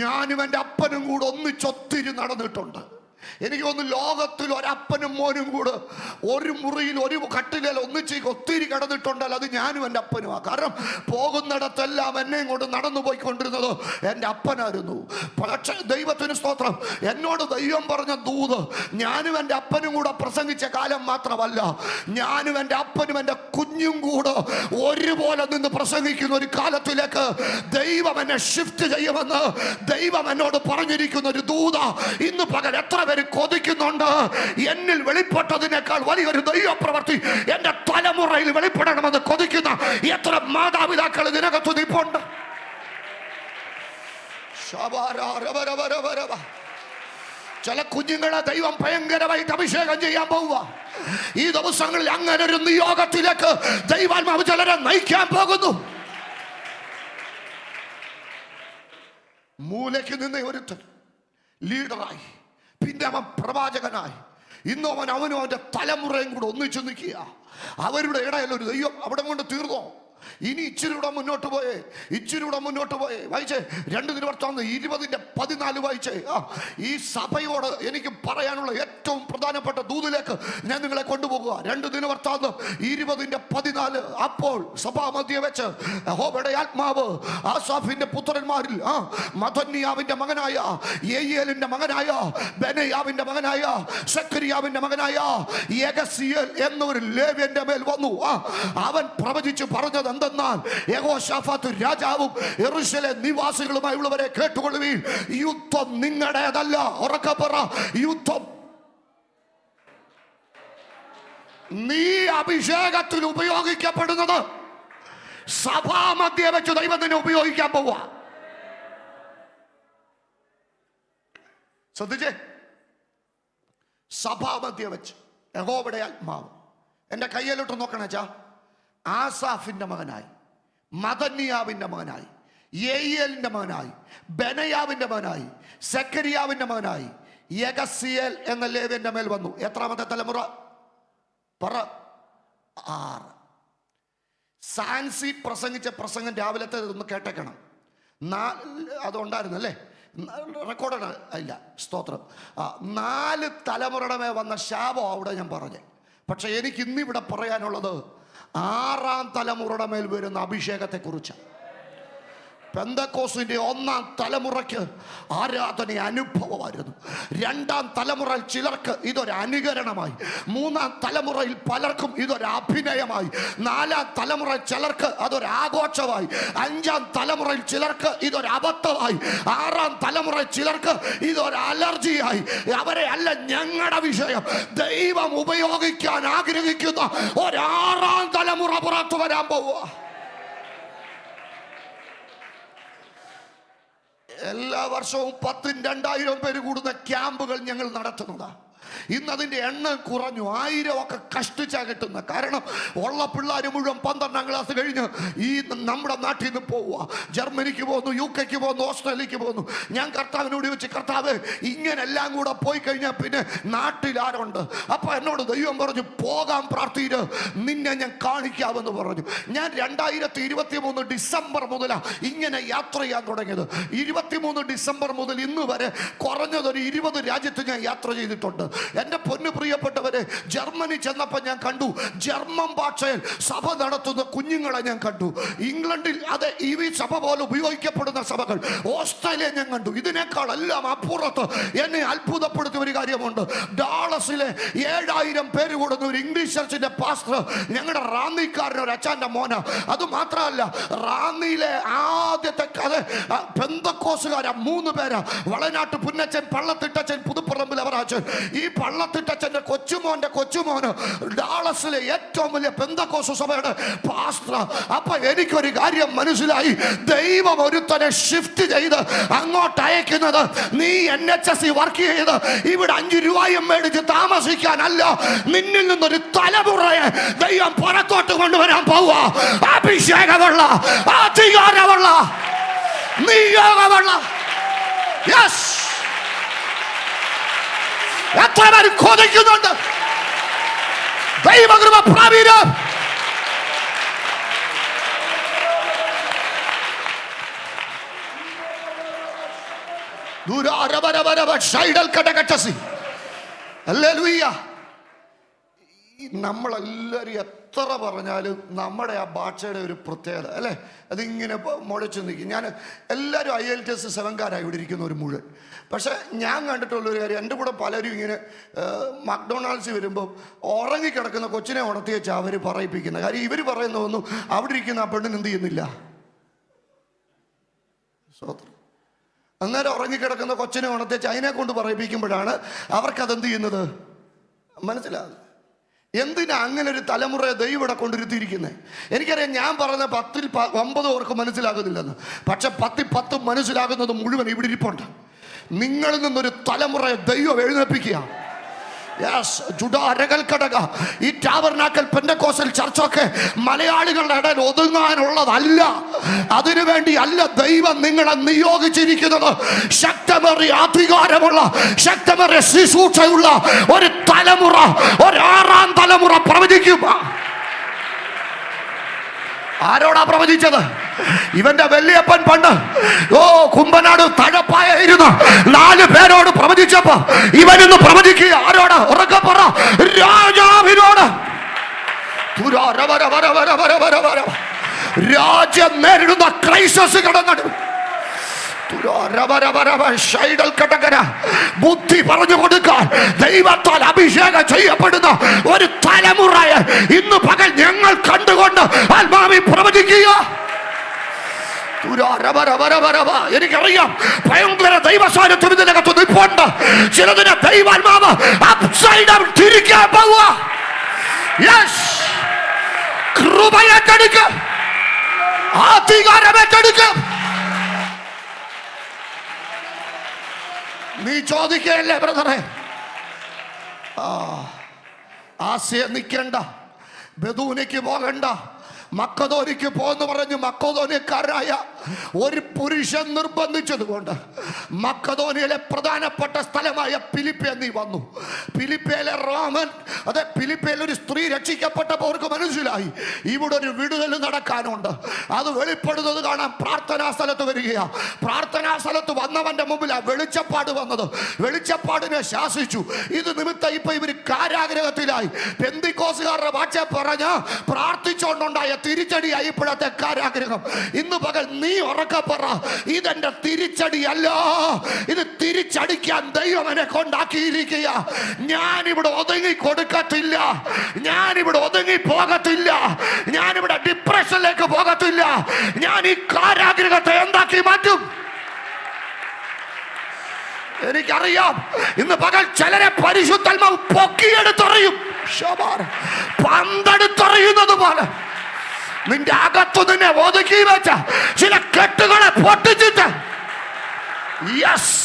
ഞാനും എൻ്റെ അപ്പനും കൂടെ ഒന്നിച്ചൊത്തിരി നടന്നിട്ടുണ്ട്. എനിക്ക് തോന്നുന്നു ലോകത്തിൽ ഒരപ്പനും മോനും കൂടെ ഒരു മുറിയിൽ ഒരു കട്ടിലിൽ ഒന്നിച്ച് ഒത്തിരി കിടന്നിട്ടുണ്ടല്ലോ അത് ഞാനും എൻ്റെ അപ്പനുമാണ്. കാരണം പോകുന്നിടത്തെല്ലാം എന്നെയും കൊണ്ട് നടന്നു പോയിക്കൊണ്ടിരുന്നത് എൻ്റെ അപ്പനായിരുന്നു. പക്ഷേ ദൈവത്തിന് സ്തോത്രം, എന്നോട് ദൈവം പറഞ്ഞ ദൂത് ഞാനും എൻ്റെ അപ്പനും കൂടെ പ്രസംഗിച്ച കാലം മാത്രമല്ല, ഞാനും എൻ്റെ അപ്പനും എൻ്റെ കുഞ്ഞും കൂടെ ഒരുപോലെ നിന്ന് പ്രസംഗിക്കുന്ന ഒരു കാലത്തിലേക്ക് ദൈവം എന്നെ ഷിഫ്റ്റ് ചെയ്യുമെന്ന് ദൈവം എന്നോട് പറഞ്ഞിരിക്കുന്ന ഒരു ദൂത ഇന്ന് പകൽ എത്ര പേര് കൊതിക്കുന്നുണ്ട്. എന്നിൽ വെളിപ്പെട്ടതിനേക്കാൾ വലിയൊരു ദൈവപ്രവൃത്തി എന്റെ തലമുറയിൽ വെളിപ്പെടണമെന്ന് കൊതിക്കുന്ന എത്ര മാതാപിതാക്കൾ ഇതിനകത്ത് നിൽപ്പുണ്ട്. ചില കുഞ്ഞുങ്ങളെ ദൈവം ഭയങ്കരമായിട്ട് അഭിഷേകം ചെയ്യാൻ പോവുക. ഈ ദിവസങ്ങളിൽ അങ്ങനെ ഒരു നിയോഗത്തിലേക്ക് ദൈവാത്മാവ് ചിലരെ നയിക്കാൻ പോകുന്നു. മൂലയ്ക്ക് നിന്ന് ഒരുത്തൻ ലീഡറായി, പിന്നെ അവൻ പ്രവാചകനായി. ഇന്ന് അവനും അവന്റെ തലമുറയും കൂടെ ഒന്നിച്ചു നിൽക്കുക. അവരുടെ ഇടയിൽ ഒരു ദൈവം അവിടെ കൊണ്ട് തീർന്നോ? ഇനി ഇച്ചിരി കൂടെ മുന്നോട്ട് പോയേ വായിച്ചേ. 2 ദിനവൃത്താന്തം 20:14 വായിച്ചേ. ഈ സഭയോട് എനിക്ക് പറയാനുള്ള ഏറ്റവും പ്രധാനപ്പെട്ട ദൂതിലേക്ക് ഞാൻ നിങ്ങളെ കൊണ്ടുപോകുക. 2 ദിനവൃത്താന്തം 20:14. അപ്പോൾ സഭാമധ്യേ വെച്ച് യഹോവയുടെ ആത്മാവ് ആസാഫിന്റെ പുത്രന്മാരിൽ മഥന്യാവിന്റെ മകനായ യെയീയേലിന്റെ മകനായ ബെനയാവിന്റെ മകനായ സെഖര്യാവിന്റെ മകനായ യഗസിയേൽ എന്നൊരു ലേവ്യന്റെ മേൽ വന്നു. അവൻ പ്രവചിച്ചു പറഞ്ഞത് എന്തെന്നാൽ, യഹോശാഫാത്ത് രാജാവും യെരൂശലേം നിവാസികളുമായുള്ളവരെ കേട്ടുകൊള്ളുവീൻ, യുദ്ധം നിങ്ങളുടേതല്ല. ഉറക്കെ പറ, യുദ്ധം നീ അഭിഷേകത്തിൽ ഉപയോഗിക്കപ്പെടുന്നത് സഭാമധ്യേ വെച്ച് ദൈവം തന്നെ ഉപയോഗിക്കാൻ പോവാ. ശ്രദ്ധിച്ചേ, സഭാമധ്യേ വെച്ച് യഹോവയുടെ ആത്മാവ്. എന്റെ കയ്യിലോട്ട് നോക്കണേച്ചാ, ആസാഫിന്റെ മകനായി, മഥന്യാവിന്റെ മകനായി, യെയീയേലിന്റെ മകനായി, ബെനയാവിന്റെ മകനായി, സെഖര്യാവിന്റെ മകനായി യഗസിയേൽ എന്ന ലേവ്യന്റെ മേൽ വന്നു. എത്രാമത്തെ തലമുറ? പറ. 6. സാൻസി പ്രസംഗിച്ച പ്രസംഗം രാവിലത്തെ ഒന്ന് കേട്ടേക്കണം. അതുണ്ടായിരുന്നു അല്ലേ? റെക്കോർഡ് ഇല്ല. സ്തോത്രം. 4 തലമുറയുടെ മേൽ വന്ന ശാപം അവിടെ ഞാൻ പറഞ്ഞേ. പക്ഷെ എനിക്ക് ഇന്നിവിടെ പറയാനുള്ളത് 6ാം തലമുറയുടെ മേൽ വരുന്ന അഭിഷേകത്തെ കുറിച്ച്. പെന്തക്കോസ്തിന്റെ 1ാം തലമുറയ്ക്ക് ആരാധന അനുഭവമായിരുന്നു. 2ാം തലമുറയിൽ ചിലർക്ക് ഇതൊരു അനുകരണമായി, 3ാം തലമുറയിൽ പലർക്കും ഇതൊരു അഭിനയമായി, 4ാം തലമുറയിൽ ചിലർക്ക് അതൊരു ആഘോഷമായി, 5ാം തലമുറയിൽ ചിലർക്ക് ഇതൊരു അബദ്ധമായി, 6ാം തലമുറയിൽ ചിലർക്ക് ഇതൊരു അലർജിയായി. അവരെ അല്ല ഞങ്ങളുടെ വിഷയം. ദൈവം ഉപയോഗിക്കാൻ ആഗ്രഹിക്കുന്ന ഒരു 6ാം തലമുറ പുറത്തു വരാൻ പോവുക. എല്ലാ വർഷവും 10,000-2,000 പേര് കൂടുന്ന ക്യാമ്പുകൾ ഞങ്ങൾ നടത്തുന്നതാണ്. ഇന്ന് അതിൻ്റെ എണ്ണം കുറഞ്ഞു. 1000 ഒക്കെ കഷ്ടിച്ചാ കിട്ടുന്ന. കാരണം ഉള്ള പിള്ളേർ മുഴുവൻ 12ാം ക്ലാസ് കഴിഞ്ഞ് ഈ നമ്മുടെ നാട്ടിൽ നിന്ന് പോവുക. ജർമ്മനിക്ക് പോകുന്നു, UK പോകുന്നു, ഓസ്ട്രേലിയക്ക് പോകുന്നു. ഞാൻ കർത്താവിനോട് ചോദിച്ചു, കർത്താവ് ഇങ്ങനെല്ലാം കൂടെ പോയി കഴിഞ്ഞാൽ പിന്നെ നാട്ടിൽ ആരുണ്ട്? അപ്പൊ എന്നോട് ദൈവം പറഞ്ഞു, പോകാൻ പ്രാർത്ഥിച്ച് നിന്നെ ഞാൻ കാണിക്കാമെന്ന് പറഞ്ഞു. ഞാൻ 2023 ഡിസംബർ മുതലാ ഇങ്ങനെ യാത്ര ചെയ്യാൻ തുടങ്ങിയത്. 23 ഡിസംബർ മുതൽ ഇന്ന് വരെ കുറഞ്ഞതൊരു 20 രാജ്യത്ത് ഞാൻ യാത്ര ചെയ്തിട്ടുണ്ട്. എൻ്റെ പൊന്നു പ്രിയപ്പെട്ടവരെ, ജർമ്മനി ചെന്നപ്പോൾ ഞാൻ കണ്ടു ജർമ്മൻ ഭാഷയിൽ സഭ നടത്തുന്ന കുഞ്ഞുങ്ങളെ ഞാൻ കണ്ടു. ഇംഗ്ലണ്ടിൽ അത് ഈ സഭ പോലെ ഉപയോഗിക്കപ്പെടുന്ന സഭകൾ. ഓസ്ട്രേലിയ ഞാൻ കണ്ടു. ഇതിനേക്കാളെല്ലാം അപ്പുറത്ത് എന്നെ അത്ഭുതപ്പെടുത്തിയ ഒരു കാര്യമുണ്ട്. ഡാളസിലെ 7000 പേര് കൂടുന്ന ഒരു ഇംഗ്ലീഷ് ചർച്ചിന്റെ പാസ്റ്റർ ഞങ്ങളുടെ റാന്നിക്കാരൻ ഒരു അച്ഛൻ്റെ മോന. അത് മാത്രമല്ല, റാന്നിയിലെ ആദ്യത്തെ പെന്തക്കോസുകാര 3 പേരാ. വളനാട്ട് പുന്നച്ചൻ, പള്ളത്തിട്ടച്ചൻ, പുതുപ്പറമ്പിൽ അവറാച്ചൻ. ഈ പള്ളത്തിട്ടച്ചന്റെ കൊച്ചുമോന് ഡാളസിലെ ഏറ്റവും വലിയ പെന്തക്കോസ് സഭയുടെ പാസ്റ്റർ. അപ്പൊ എനിക്കൊരു കാര്യം മനസ്സിലായി, ദൈവം ഒരുത്തനെ ഷിഫ്റ്റ് ചെയ്ത് അങ്ങോട്ട് അയക്കുന്നത് നീ NHS വർക്ക് ചെയ്ത് ഇവിടെ 5 രൂപയും മേടിച്ച് താമസിക്കാനല്ല. നിന്നിൽ നിന്നൊരു തലമുറയെ ദൈവം പുറത്തോട്ട് കൊണ്ടുവരാൻ പോവുക. അഭിഷേകമുള്ള, അധികാരമുള്ള, നിയോഗമുള്ള. യെസ്, എത്ര പേര് കൊതിക്കുന്നുണ്ട് ദൈവകൃപ പ്രാപിക്കാം. നമ്മളെല്ലാവരും എത്ര പറഞ്ഞാലും നമ്മുടെ ആ ഭാഷയുടെ ഒരു പ്രത്യേകത അല്ലേ, അതിങ്ങനെ മുഴച്ചു നിൽക്കും. ഞാൻ എല്ലാവരും IELTS 7 ഇവിടെ ഇരിക്കുന്ന ഒരു മുഴുവൻ. പക്ഷെ ഞാൻ കണ്ടിട്ടുള്ളൊരു കാര്യം, എൻ്റെ കൂടെ പലരും ഇങ്ങനെ മക്ഡൊണാൾഡ്സ് വരുമ്പോൾ ഉറങ്ങിക്കിടക്കുന്ന കൊച്ചിനെ ഉണർത്തി വെച്ചാൽ അവർ പറയിപ്പിക്കുന്നത്. കാര്യം ഇവർ പറയുന്ന ഒന്നും അവിടെ ഇരിക്കുന്ന ആ പെണ്ണിന് എന്ത് ചെയ്യുന്നില്ല. അന്നേരം ഉറങ്ങിക്കിടക്കുന്ന കൊച്ചിനെ ഉണർത്തി വെച്ച് അതിനെ കൊണ്ട് പറയിപ്പിക്കുമ്പോഴാണ് അവർക്കതെന്ത് ചെയ്യുന്നത് മനസ്സിലാകുന്നത്. എന്തിനാ അങ്ങനെ ഒരു തലമുറയെ ദൈവം ഇവിടെ കൊണ്ടിരുത്തിയിരിക്കുന്നത്? എനിക്കറിയാം, ഞാൻ പറഞ്ഞ 10ൽ 9 പേർക്ക് മനസ്സിലാകുന്നില്ലെന്ന്. പക്ഷെ 10ൽ 10 മനസ്സിലാകുന്നത് മുഴുവൻ ഇവിടെ ഇരിപ്പുണ്ട്. നിങ്ങളിൽ നിന്നൊരു തലമുറയെ ദൈവം എഴുന്നേൽപ്പിക്കുക. ഈ ടാബർനാക്കൽ പെന്തക്കോസ്റ്റൽ ചർച്ചൊക്കെ മലയാളികളുടെ ഇടയിൽ ഒതുങ്ങാനുള്ളതല്ല. അതിനുവേണ്ടി അല്ല ദൈവം നിങ്ങളെ നിയോഗിച്ചിരിക്കുന്നത്. ശക്തമേറിയ അധികാരമുള്ള, ശക്തമേറിയ ശുശ്രൂഷയുള്ള ഒരു തലമുറ, ഒരു 6ാം തലമുറ പ്രവചിക്കും. ആരോടാ പ്രവചിച്ചത്? ഇവന്റെ വല്യപ്പൻ പണ്ട് കുമ്പനാട് തഴപ്പായിരുന്നു 4 പേരോട് പ്രവചിച്ചപ്പോ ഇവനിന്ന് പ്രവചിക്കുക. ആരോടാ? ഉറക്കെ പറ, രാജാവിനോട്. രാജ്യം നേരിടുന്ന ക്രൈസിസ് കടന്നു. ബുദ്ധി പറഞ്ഞു കൊടുക്കാൻ ദൈവത്താൽ അഭിഷേകം ചെയ്യപ്പെടുന്ന ഒരു തലമുറയെ ഇന്ന് പകൽ ഞങ്ങൾ കണ്ടുകൊണ്ട് ആത്മാവിൽ പ്രവചിക്കുക. എനിക്കറിയാം, ഭയങ്കര ദൈവസാന്നിധ്യം ഇതിനകത്ത് നിൽപ്പുണ്ട്. ചിലതിനെ ദൈവാത്മാവ് തിരിക്കാൻ പോവുക. കൃപയേറ്റെടുക്കുക, അധികാരമേറ്റെടുക്കുക. നീ ചോദിക്കല്ലേ ബ്രദറെ, ആസിയ നിൽക്കണ്ട, ബദൂനിക്ക് പോകണ്ട, മക്കതോനിക്ക് പോന്ന് പറഞ്ഞ് മക്കതോനിക്കാരായ ഒരു പുരുഷൻ നിർബന്ധിച്ചതുകൊണ്ട് മക്കതോനിയിലെ പ്രധാനപ്പെട്ട സ്ഥലമായ ഫിലിപ്പിയ നീ വന്നു. ഫിലിപ്പിയയിലെ റോമൻ, അതെ, ഫിലിപ്പിയയിൽ ഒരു സ്ത്രീ രക്ഷിക്കപ്പെട്ടപ്പോൾ അവർക്ക് മനസ്സിലായി ഇവിടെ ഒരു വിടുതൽ നടക്കാനുണ്ട്. അത് വെളിപ്പെടുന്നത് കാണാൻ പ്രാർത്ഥനാ സ്ഥലത്ത് വരികയാ. പ്രാർത്ഥനാ സ്ഥലത്ത് വന്നവന്റെ മുമ്പിൽ ആ വെളിച്ചപ്പാട് വന്നത്. വെളിച്ചപ്പാടിനെ ശാസിച്ചു. ഇത് നിമിത്തം ഇപ്പൊ ഇവര് കാരാഗ്രഹത്തിലായി. പെന്തിക്കോസുകാരുടെ ഭാഷ പറഞ്ഞ പ്രാർത്ഥിച്ചുകൊണ്ടുണ്ടായ തിരിച്ചടിയായി ഇപ്പോഴത്തെ കാരാഗ്രഹം. ഇന്ന് പകൽ നീ ഉറക്കെ പറ, ഇതെന്റെ തിരിച്ചടിയല്ല, ഇത് തിരിച്ചടിക്കാൻ ദൈവം എന്നെ കൊണ്ടാക്കിയിരിക്കുക. ഞാനിവിടെ ഒതുങ്ങി കൊടുക്കത്തില്ല, ഞാനിവിടെ ഒതുങ്ങി പോകത്തില്ല, ഞാനിവിടെ ഡിപ്രഷനിലേക്ക് പോകത്തില്ല. ഞാൻ ഈ കാരാഗ്രഹത്തെ എന്താക്കി മാറ്റും. എനിക്കറിയാം, ഇന്ന് പകൽ ചിലരെ പരിശുദ്ധാത്മാവ് പൊക്കിയെടുത്തെറിയും. പന്തെടുത്തെറിയുന്നത് പോലെ നിന്റെ അകത്തു നിന്നെ ഒതുക്കി വെച്ച ചില കെട്ടുകളെ പൊട്ടിച്ചിട്ട് യെസ്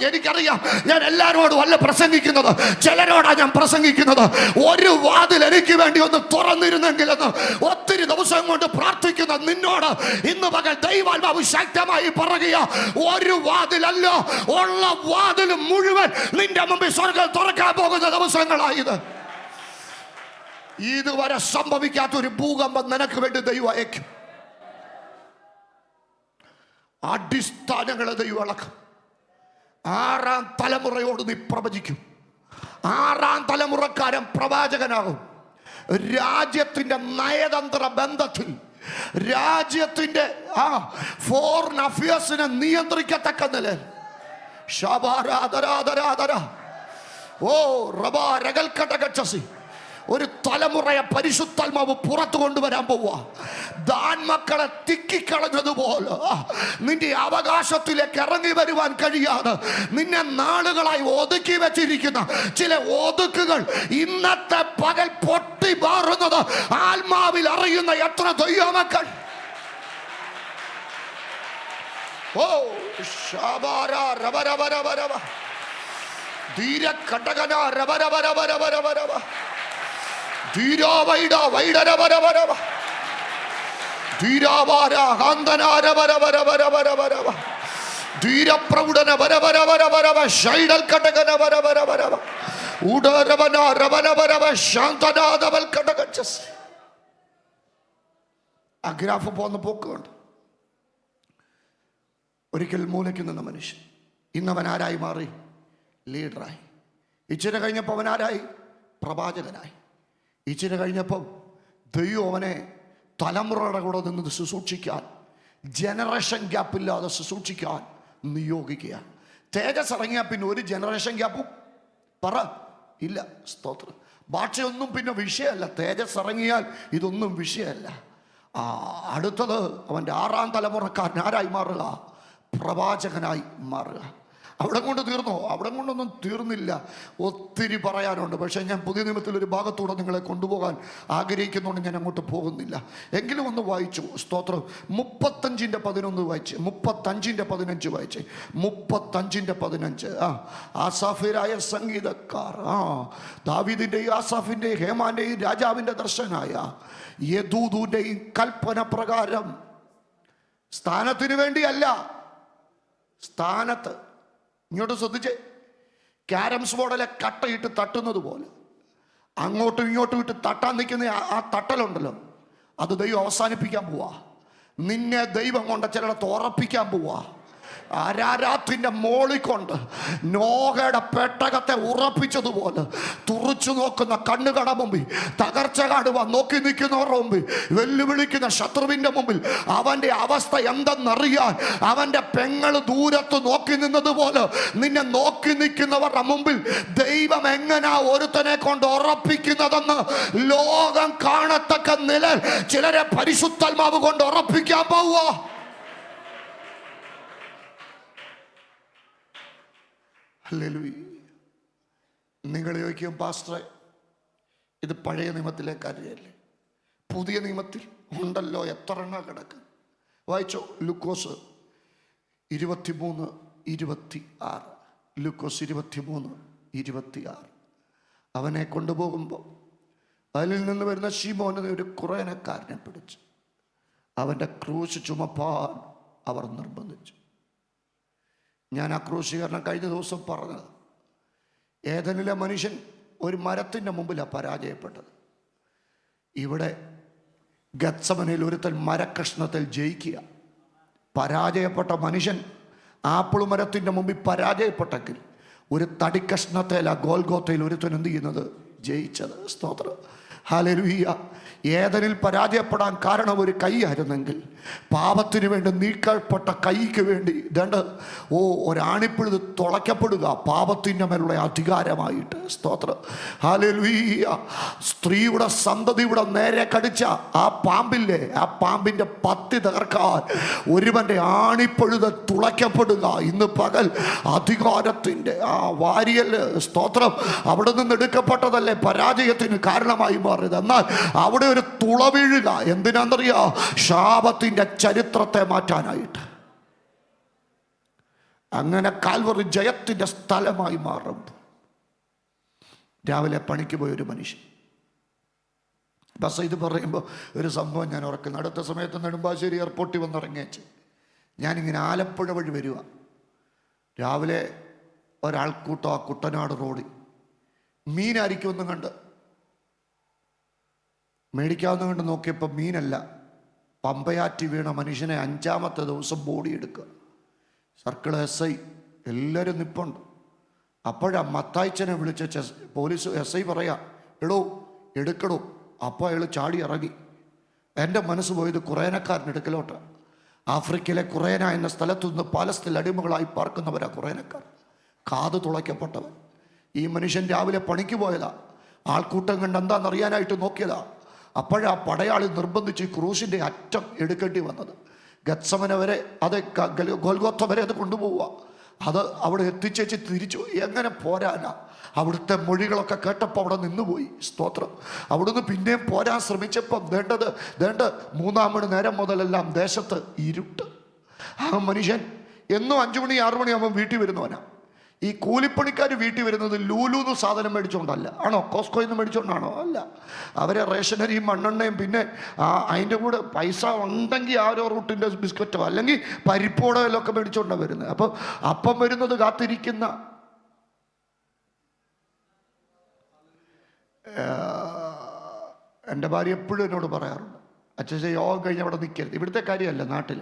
എനിക്കറിയാം ഞാൻ എല്ലാവരോടും അല്ല പ്രസംഗിക്കുന്നത്, ചിലരോടാ ഞാൻ പ്രസംഗിക്കുന്നത്. ഒരു വാതിൽ എനിക്ക് വേണ്ടി ഒന്ന് തുറന്നിരുന്നെങ്കിലെന്ന് ഒത്തിരി ദിവസം കൊണ്ട് പ്രാർത്ഥിക്കുന്ന നിന്നോട് ഇന്ന് പകൽ ദൈവാത്മാവ് ശക്തമായി പറയുക, ഒരു വാതിലല്ല, ഉള്ള വാതിൽ മുഴുവൻ നിന്റെ മുമ്പിൽ സ്വർഗ്ഗം തുറക്കാൻ പോകുന്ന ദിവസങ്ങളായത്. ഇതുവരെ സംഭവിക്കാത്ത ഒരു ഭൂകമ്പം നിനക്ക് വേണ്ടി ദൈവം അയക്കും. അടിസ്ഥാനങ്ങളെ ദൈവം ഇളക്കും. 6ാം തലമുറയോട് നീ പ്രവചിക്കും. 6ാം തലമുറക്കാരൻ പ്രവാചകനാകും. രാജ്യത്തിന്റെ നയതന്ത്ര ബന്ധത്തിൽ, രാജ്യത്തിന്റെ ഫോറിൻ അഫയേഴ്സിനെ നിയന്ത്രിക്കത്തക്ക നിലയിൽ ഒരു തലമുറയെ പരിശുദ്ധാത്മാവ് പുറത്തു കൊണ്ടുവരാൻ പോവുക. ദാൻ മക്കളെ തിക്കിക്കളഞ്ഞതുപോലെ നിന്റെ അവകാശത്തിലേക്ക് ഇറങ്ങി വരുവാൻ കഴിയാതെ നിന്നെ നാളുകളായി ഒതുക്കി വെച്ചിരിക്കുന്ന ചില ഒതുക്കുകൾ ഇന്നത്തെ പകൽ പൊട്ടി മാറുന്നത് ആത്മാവിൽ അറിയുന്ന എത്ര ദൈവമക്കൾ. ഓ ശബാര രബരബരബരബ ധീര കടകന രബരബരബരബരബരബ ധീരാ വൈഡ വൈഡരബരബരബ ധീരാവാര ഹാന്തനാരബരബരബരബരബ ധീരപ്രൗഢന ബരബരബരബരബ ശൈഡൽ കടകന ബരബരബരബ ഉടരബന രബരബരബ ശാന്തനാദവൽ കടകച്ചസ്. ആ ഗ്രാഫ് പോകുന്ന പോക്കുണ്ട്. ഒരിക്കൽ മൂലയ്ക്ക് നിന്ന മനുഷ്യൻ ഇന്നവൻ ആരായി മാറി? ലീഡറായി. ഇച്ചിരി കഴിഞ്ഞപ്പോൾ അവൻ ആരായി? പ്രവാചകനായി. ഇച്ചിരി കഴിഞ്ഞപ്പോൾ ദൈവം അവനെ തലമുറയുടെ കൂടെ നിന്ന് ശുശ്രൂഷിക്കാൻ, ജനറേഷൻ ഗ്യാപ്പില്ലാതെ ശുശ്രൂഷിക്കാൻ നിയോഗിക്കുക. തേജസ് ഇറങ്ങിയാൽ പിന്നെ ഒരു ജനറേഷൻ ഗ്യാപ്പും ഇല്ല. സ്തോത്രം. ഭാഷയൊന്നും പിന്നെ വിഷയമല്ല. തേജസ് ഇറങ്ങിയാൽ ഇതൊന്നും വിഷയമല്ല. അടുത്തത് അവൻ്റെ 6ാം തലമുറക്കാരൻ ആരായി മാറുക? പ്രവാചകനായി മാറുക. അവിടെ കൊണ്ട് തീർന്നോ? അവിടെ കൊണ്ടൊന്നും തീർന്നില്ല. ഒത്തിരി പറയാനുണ്ട്. പക്ഷേ ഞാൻ പുതിയ നിയമത്തിൽ ഒരു ഭാഗത്തൂടെ നിങ്ങളെ കൊണ്ടുപോകാൻ ആഗ്രഹിക്കുന്നുണ്ട്. ഞാൻ അങ്ങോട്ട് പോകുന്നില്ല. എങ്കിലും ഒന്ന് വായിച്ചു. സ്തോത്രം. 35:11 വായിച്ച്, 35:15 വായിച്ച്, 35:15. ആസാഫിരായ സംഗീതക്കാർ, ദാവീദിന്റെയും ആസാഫിന്റെയും ഹേമാന്റെയും രാജാവിന്റെ ദർശനായ യെദൂദൂന്റെയും കൽപ്പന പ്രകാരം, സ്ഥാനത്തിന് വേണ്ടിയല്ല, സ്ഥാനത്ത്. ഇങ്ങോട്ട് ശ്രദ്ധിച്ചേ. ക്യാരംസ് ബോർഡിലെ കട്ടയിട്ട് തട്ടുന്നത് പോലെ അങ്ങോട്ടും ഇങ്ങോട്ടും ഇട്ട് തട്ടാൻ നിൽക്കുന്ന ആ തട്ടലുണ്ടല്ലോ, അത് ദൈവം അവസാനിപ്പിക്കാൻ പോവാ. നിന്നെ ദൈവം കൊണ്ട് ചിലടത്ത് ഉറപ്പിക്കാൻ പോവാ. അരാരാത്തിന്റെ മോളിക്കൊണ്ട് നോഹയുടെ പെട്ടകത്തെ ഉറപ്പിച്ചതുപോലെ തുറച്ചു നോക്കുന്ന കണ്ണുകട മുമ്പിൽ, തകർച്ച കാണുവാൻ നോക്കി നിൽക്കുന്നവരുടെ മുമ്പിൽ, വെല്ലുവിളിക്കുന്ന ശത്രുവിന്റെ മുമ്പിൽ അവന്റെ അവസ്ഥ എന്തെന്നറിയാൻ അവന്റെ പെങ്ങള് ദൂരത്ത് നോക്കി നിന്നതുപോലെ നിന്നെ നോക്കി നിൽക്കുന്നവരുടെ മുമ്പിൽ ദൈവം എങ്ങനാ ഒരുത്തനെ കൊണ്ട് ഉറപ്പിക്കുന്നതെന്ന് ലോകം കാണത്തക്ക നിലയിൽ ചിലരെ പരിശുദ്ധാത്മാവ് കൊണ്ട് ഉറപ്പിക്കാൻ പോവുക. നിങ്ങൾ ചോദിക്കും, പാസ്റ്ററെ ഇത് പഴയ നിയമത്തിലെ കാര്യമല്ലേ? പുതിയ നിയമത്തിൽ ഉണ്ടല്ലോ, എത്ര എണ്ണ കിടക്കും. വായിച്ചോ. ലൂക്കോസ് 23:26. ലൂക്കോസ് 23:26. അവനെ കൊണ്ടുപോകുമ്പോൾ അതിൽ നിന്ന് വരുന്ന ശീമോനെ ഒരു കുറേനക്കാരനെ പിടിച്ചു അവൻ്റെ ക്രൂശ് ചുമപ്പാൻ അവർ നിർബന്ധിച്ചു. ഞാൻ ആ ക്രൂശീകരണം കഴിഞ്ഞ ദിവസം പറഞ്ഞത്, ഏദനിലെ മനുഷ്യൻ ഒരു മരത്തിൻ്റെ മുമ്പിലാണ് പരാജയപ്പെട്ടത്. ഇവിടെ ഗത്സമനയിൽ ഒരുത്തൻ മരക്കഷ്ണത്തിൽ ജയിക്കുക. പരാജയപ്പെട്ട മനുഷ്യൻ ആപ്പിൾ മരത്തിൻ്റെ മുമ്പിൽ പരാജയപ്പെട്ടെങ്കിൽ ഒരു തടിക്കഷ്ണത്തേല ഗോൽഗോത്തയിൽ ഒരുത്തൻ എന്ത് ചെയ്യുന്നത്? ജയിച്ചത്. സ്തോത്രം. ഹല്ലേലൂയ. ഏദനിൽ പരാജയപ്പെടാൻ കാരണം ഒരു കൈയായിരുന്നെങ്കിൽ പാപത്തിന് വേണ്ടി നീക്കപ്പെട്ട കൈക്ക് വേണ്ടി ഒരാണിപ്പിഴുത് തുളയ്ക്കപ്പെടുക പാപത്തിൻ്റെ മേലുള്ള അധികാരമായിട്ട്. സ്തോത്രം. ഹല്ലേലൂയ. സ്ത്രീയുടെ സന്തതിയുടെ നേരെ കടിച്ച ആ പാമ്പില്ലേ, ആ പാമ്പിൻ്റെ പത്തി തകർക്കാൻ ഒരുവൻ്റെ ആണിപ്പഴുത് തുളയ്ക്കപ്പെടുക. ഇന്ന് പകൽ അധികാരത്തിൻ്റെ ആ വാരിയൽ, സ്തോത്രം, അവിടെ നിന്ന് എടുക്കപ്പെട്ടതല്ലേ പരാജയത്തിന് കാരണമായി മാറിയത്. എന്നാൽ അവിടെ ഒരു തുള വീഴുക എന്തിനാണെന്നറിയാ? ശാപത്തിൻ്റെ ചരിത്രത്തെ മാറ്റാനായിട്ട്. അങ്ങനെ കാൽവറി ജയത്തിൻ്റെ സ്ഥലമായി മാറും. രാവിലെ പണിക്ക് പോയൊരു മനുഷ്യൻ ബസ് ഇത് പറയുമ്പോൾ ഒരു സംഭവം ഞാൻ ഓർക്കുന്നു. അടുത്ത സമയത്ത് നെടുമ്പാശ്ശേരി എയർപോർട്ടിൽ വന്നിറങ്ങിയേച്ച് ഞാനിങ്ങനെ ആലപ്പുഴ വഴി വരിക. രാവിലെ ഒരാൾക്കൂട്ടം ആ കുട്ടനാട് റോഡിൽ മീനായിരിക്കുമെന്നും കണ്ട് മേടിക്കാവുന്ന കണ്ട് നോക്കിയപ്പോൾ മീനല്ല, പമ്പയാറ്റി വീണ മനുഷ്യനെ 5-ാമത്തെ ദിവസം ബോഡി എടുക്കുക. സർക്കിൾ SI എല്ലാവരും നിപ്പുണ്ട്. അപ്പോഴാ മത്തായിച്ചനെ വിളിച്ച പോലീസ് SI പറയാ, എടോ എടുക്കടോ. അപ്പോൾ അയാൾ ചാടി ഇറങ്ങി. എൻ്റെ മനസ്സ് പോയത് കുറേനക്കാരൻ്റെ അടുക്കലോട്ടാണ്. ആഫ്രിക്കയിലെ കുറേന എന്ന സ്ഥലത്തു നിന്ന് പാലസ്തീൻ അടിമകളായി പാർക്കുന്നവരാ കുറേനക്കാർ. കാത് തുളയ്ക്കപ്പെട്ടവൻ. ഈ മനുഷ്യൻ രാവിലെ പണിക്ക് പോയതാ. ആൾക്കൂട്ടം കണ്ട് എന്താണെന്നറിയാനായിട്ട് നോക്കിയതാ. അപ്പോഴാ പടയാളി നിർബന്ധിച്ച് ക്രൂശിൻ്റെ അറ്റം എടുക്കേണ്ടി വന്നത്. ഗത്സമന വരെ, അത് ഗോൽഗോത്ത വരെ അത് കൊണ്ടുപോവുക. അത് അവിടെ എത്തിച്ചേച്ച് തിരിച്ചു. എങ്ങനെ പോരാനാ? അവിടുത്തെ മൊഴികളൊക്കെ കേട്ടപ്പോൾ അവിടെ നിന്നുപോയി. സ്തോത്രം. അവിടുന്ന് പിന്നെയും പോരാൻ ശ്രമിച്ചപ്പം വേണ്ട 3 മണി നേരം മുതലെല്ലാം ദേശത്ത് ഇരുട്ട്. ആ മനുഷ്യൻ എന്നും 5 മണി 6 മണിയാകുമ്പോൾ വീട്ടിൽ വരുന്നവനാ. ഈ കൂലിപ്പണിക്കാർ വീട്ടിൽ വരുന്നത് ലൂലൂന്ന് സാധനം മേടിച്ചുകൊണ്ടല്ല. ആണോ? കോസ്കോയിൽ നിന്ന് മേടിച്ചുകൊണ്ടാണോ? അല്ല. അവരെ റേഷനരിയും മണ്ണെണ്ണയും പിന്നെ അതിൻ്റെ കൂടെ പൈസ ഉണ്ടെങ്കിൽ ആരോ റൂട്ടിൻ്റെ ബിസ്ക്കറ്റോ അല്ലെങ്കിൽ പരിപ്പോടയിലൊക്കെ മേടിച്ചുകൊണ്ടാണ് വരുന്നത്. അപ്പോൾ അപ്പം വരുന്നത് കാത്തിരിക്കുന്ന എൻ്റെ ഭാര്യ എപ്പോഴും എന്നോട് പറയാറുണ്ട്, അച്ഛൻ യോഗം കഴിഞ്ഞ് അവിടെ നിൽക്കരുത്. ഇവിടുത്തെ കാര്യമല്ല, നാട്ടിൽ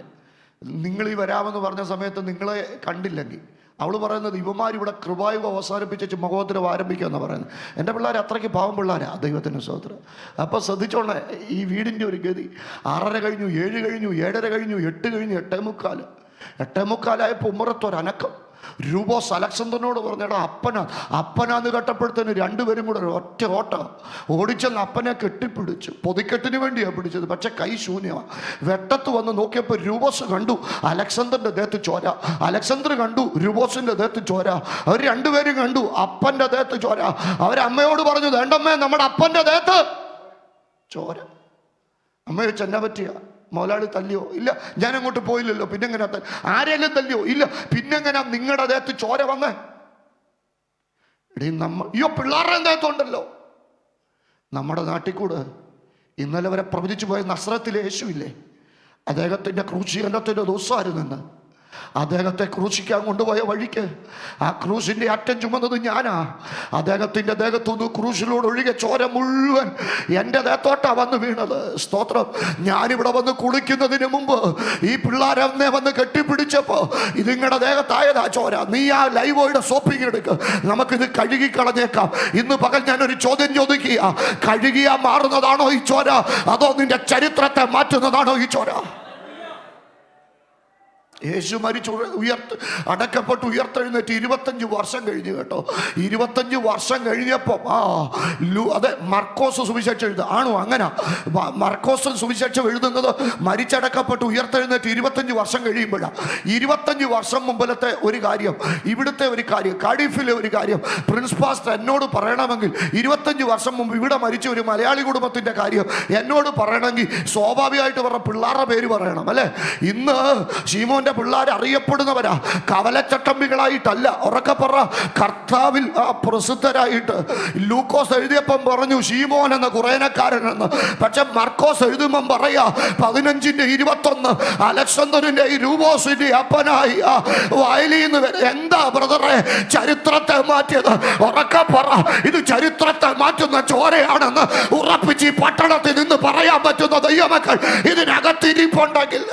നിങ്ങൾ ഈ വരാമെന്ന് പറഞ്ഞ സമയത്ത് നിങ്ങളെ കണ്ടില്ലെങ്കിൽ അവൾ പറയുന്നത് ഇവന്മാരിവിടെ കൃപായുഗം അവസാനിപ്പിച്ച് മഹോദരം ആരംഭിക്കുമെന്ന് പറയുന്നത്. എൻ്റെ പിള്ളേർ അത്രയ്ക്ക് പാവം പിള്ളേരാ, ദൈവത്തിൻ്റെ സ്തോത്രം. അപ്പോൾ ശ്രദ്ധിച്ചോളെ, ഈ വീടിൻ്റെ ഒരു ഗതി 6:30 കഴിഞ്ഞു, 7 കഴിഞ്ഞു, 7:30 കഴിഞ്ഞു, 8 കഴിഞ്ഞു, 8:45 ഉമ്മറത്തൊരനക്കം. രൂപോസ് അലക്സാണ്ടറിനോട് പറഞ്ഞേടാ അപ്പനാന്ന് കേട്ടപ്പോഴത്തേന് 2 പേരും കൂടെ ഒറ്റ ഓടിച്ചെന്ന് അപ്പനെ കെട്ടിപ്പിടിച്ചു. പൊതിക്കെട്ടിന് വേണ്ടിയാണ് പിടിച്ചത്, പക്ഷെ കൈ ശൂന്യമാണ്. വെട്ടത്ത് വന്ന് നോക്കിയപ്പോൾ രൂപോസ് കണ്ടു അലക്സാണ്ടറിന്റെ ദേഹത്ത് ചോര, അലക്സാണ്ടർ കണ്ടു രൂപോസിന്റെ ദേഹത്ത് ചോര. അവർ 2 പേരും കണ്ടു അപ്പന്റെ ദേഹത്ത് ചോര. അവരമ്മയോട് പറഞ്ഞു, വേണ്ടമ്മേ നമ്മുടെ അപ്പന്റെ ദേഹത്ത് ചോര. അമ്മ ചോദിച്ചു, എന്നാ പറ്റിയ? മുതലാളി തല്ലിയോ? ഇല്ല, ഞാൻ അങ്ങോട്ട് പോയില്ലല്ലോ. പിന്നെങ്ങനെ ആരെങ്കിലും തല്ലിയോ? ഇല്ല, പിന്നെങ്ങനെ നിങ്ങളുടെ ദേഹത്ത് ചോര വന്നേ? പിള്ളേരുടെ ദേഹത്തുണ്ടല്ലോ. നമ്മുടെ നാട്ടിൽ കൂടെ ഇന്നലെ വരെ പ്രവചിച്ചു പോയ നസ്രത്തിലെ യേശുവില്ലേ, അദ്ദേഹത്തിൻ്റെ ക്രൂശീകരണത്തിൻ്റെ ദിവസമായിരുന്നെന്ന്. അദ്ദേഹത്തെ ക്രൂശിക്കാൻ കൊണ്ടുപോയ വഴിക്ക് ആ ക്രൂശിൻ്റെ അറ്റം ചുമന്നത് ഞാനാ. അദ്ദേഹത്തിൻ്റെ ദേഹത്തുനിന്ന് ക്രൂശിലൂടെ ഒഴുകിയ ചോര മുഴുവൻ എൻ്റെ ദേഹത്തോട്ടാ വന്ന് വീണത്. സ്തോത്രം. ഞാനിവിടെ വന്ന് കുളിക്കുന്നതിന് മുമ്പ് ഈ പിള്ളേരെന്നെ വന്ന് കെട്ടിപ്പിടിച്ചപ്പോൾ ഇതിങ്ങളുടെ ദേഹത്തായതാ ചോര. നീ ആ ലൈവോയുടെ സോപ്പിങ് എടുക്ക്, നമുക്കിത് കഴുകി കളഞ്ഞേക്കാം. ഇന്ന് പകൽ ഞാനൊരു ചോദ്യം ചോദിക്കുക, കഴുകിയാ മാറുന്നതാണോ ഈ ചോര, അതോ നിന്റെ ചരിത്രത്തെ മാറ്റുന്നതാണോ ഈ ചോര? യേശു മരിച്ചു അടക്കപ്പെട്ട് ഉയർത്തെഴുന്നേറ്റ് 25 വർഷം കഴിഞ്ഞു കേട്ടോ. 25 വർഷം കഴിഞ്ഞപ്പം അതെ, മർക്കോസ് സുവിശേഷം ആണോ? അങ്ങനെ മർക്കോസ് സുവിശേഷം എഴുതുന്നത് മരിച്ചടക്കപ്പെട്ട് ഉയർത്തെഴുന്നേറ്റ് 25 വർഷം കഴിയുമ്പോഴാണ്. 25 വർഷം മുമ്പിലത്തെ ഒരു കാര്യം, ഇവിടുത്തെ ഒരു കാര്യം, കാർഡിഫിലെ ഒരു കാര്യം പ്രിൻസ് പാസ്റ്റർ എന്നോട് പറയണമെങ്കിൽ 25 വർഷം മുമ്പ് ഇവിടെ മരിച്ച ഒരു മലയാളി കുടുംബത്തിന്റെ കാര്യം എന്നോട് പറയണമെങ്കിൽ സ്വാഭാവികമായിട്ട് പറഞ്ഞ പിള്ളേരുടെ പേര് പറയണം അല്ലേ? ഇന്ന് ശീമോൻ പിള്ളേർ അറിയപ്പെടുന്നവരാ, കവലച്ചട്ടമ്പികളായിട്ടല്ല. ഉറക്കെ പറ, കർത്താവിൽ പ്രസിദ്ധരായിട്ട്. ലൂക്കോസ് എഴുതിയപ്പം പറഞ്ഞു ശീമോൻ എന്ന കുറേനക്കാരനെന്ന്. പക്ഷെ മർക്കോസ് എഴുതുമ്പം പറയാ 15:21 അലക്സാണ്ടറിന്റെ രൂപോസിന്റെ അപ്പനായി വയലിന്ന്. എന്താ ബ്രദറെ ചരിത്രത്തെ മാറ്റിയത്? ഉറക്കെ പറ, ഇത് ചരിത്രത്തെ മാറ്റുന്ന ചോരയാണെന്ന് ഉറപ്പിച്ച് ഈ പട്ടണത്തിൽ നിന്ന് പറയാൻ പറ്റുന്ന ദൈവമക്കൾ ഇതിനകത്തിരിപ്പുണ്ടെങ്കിൽ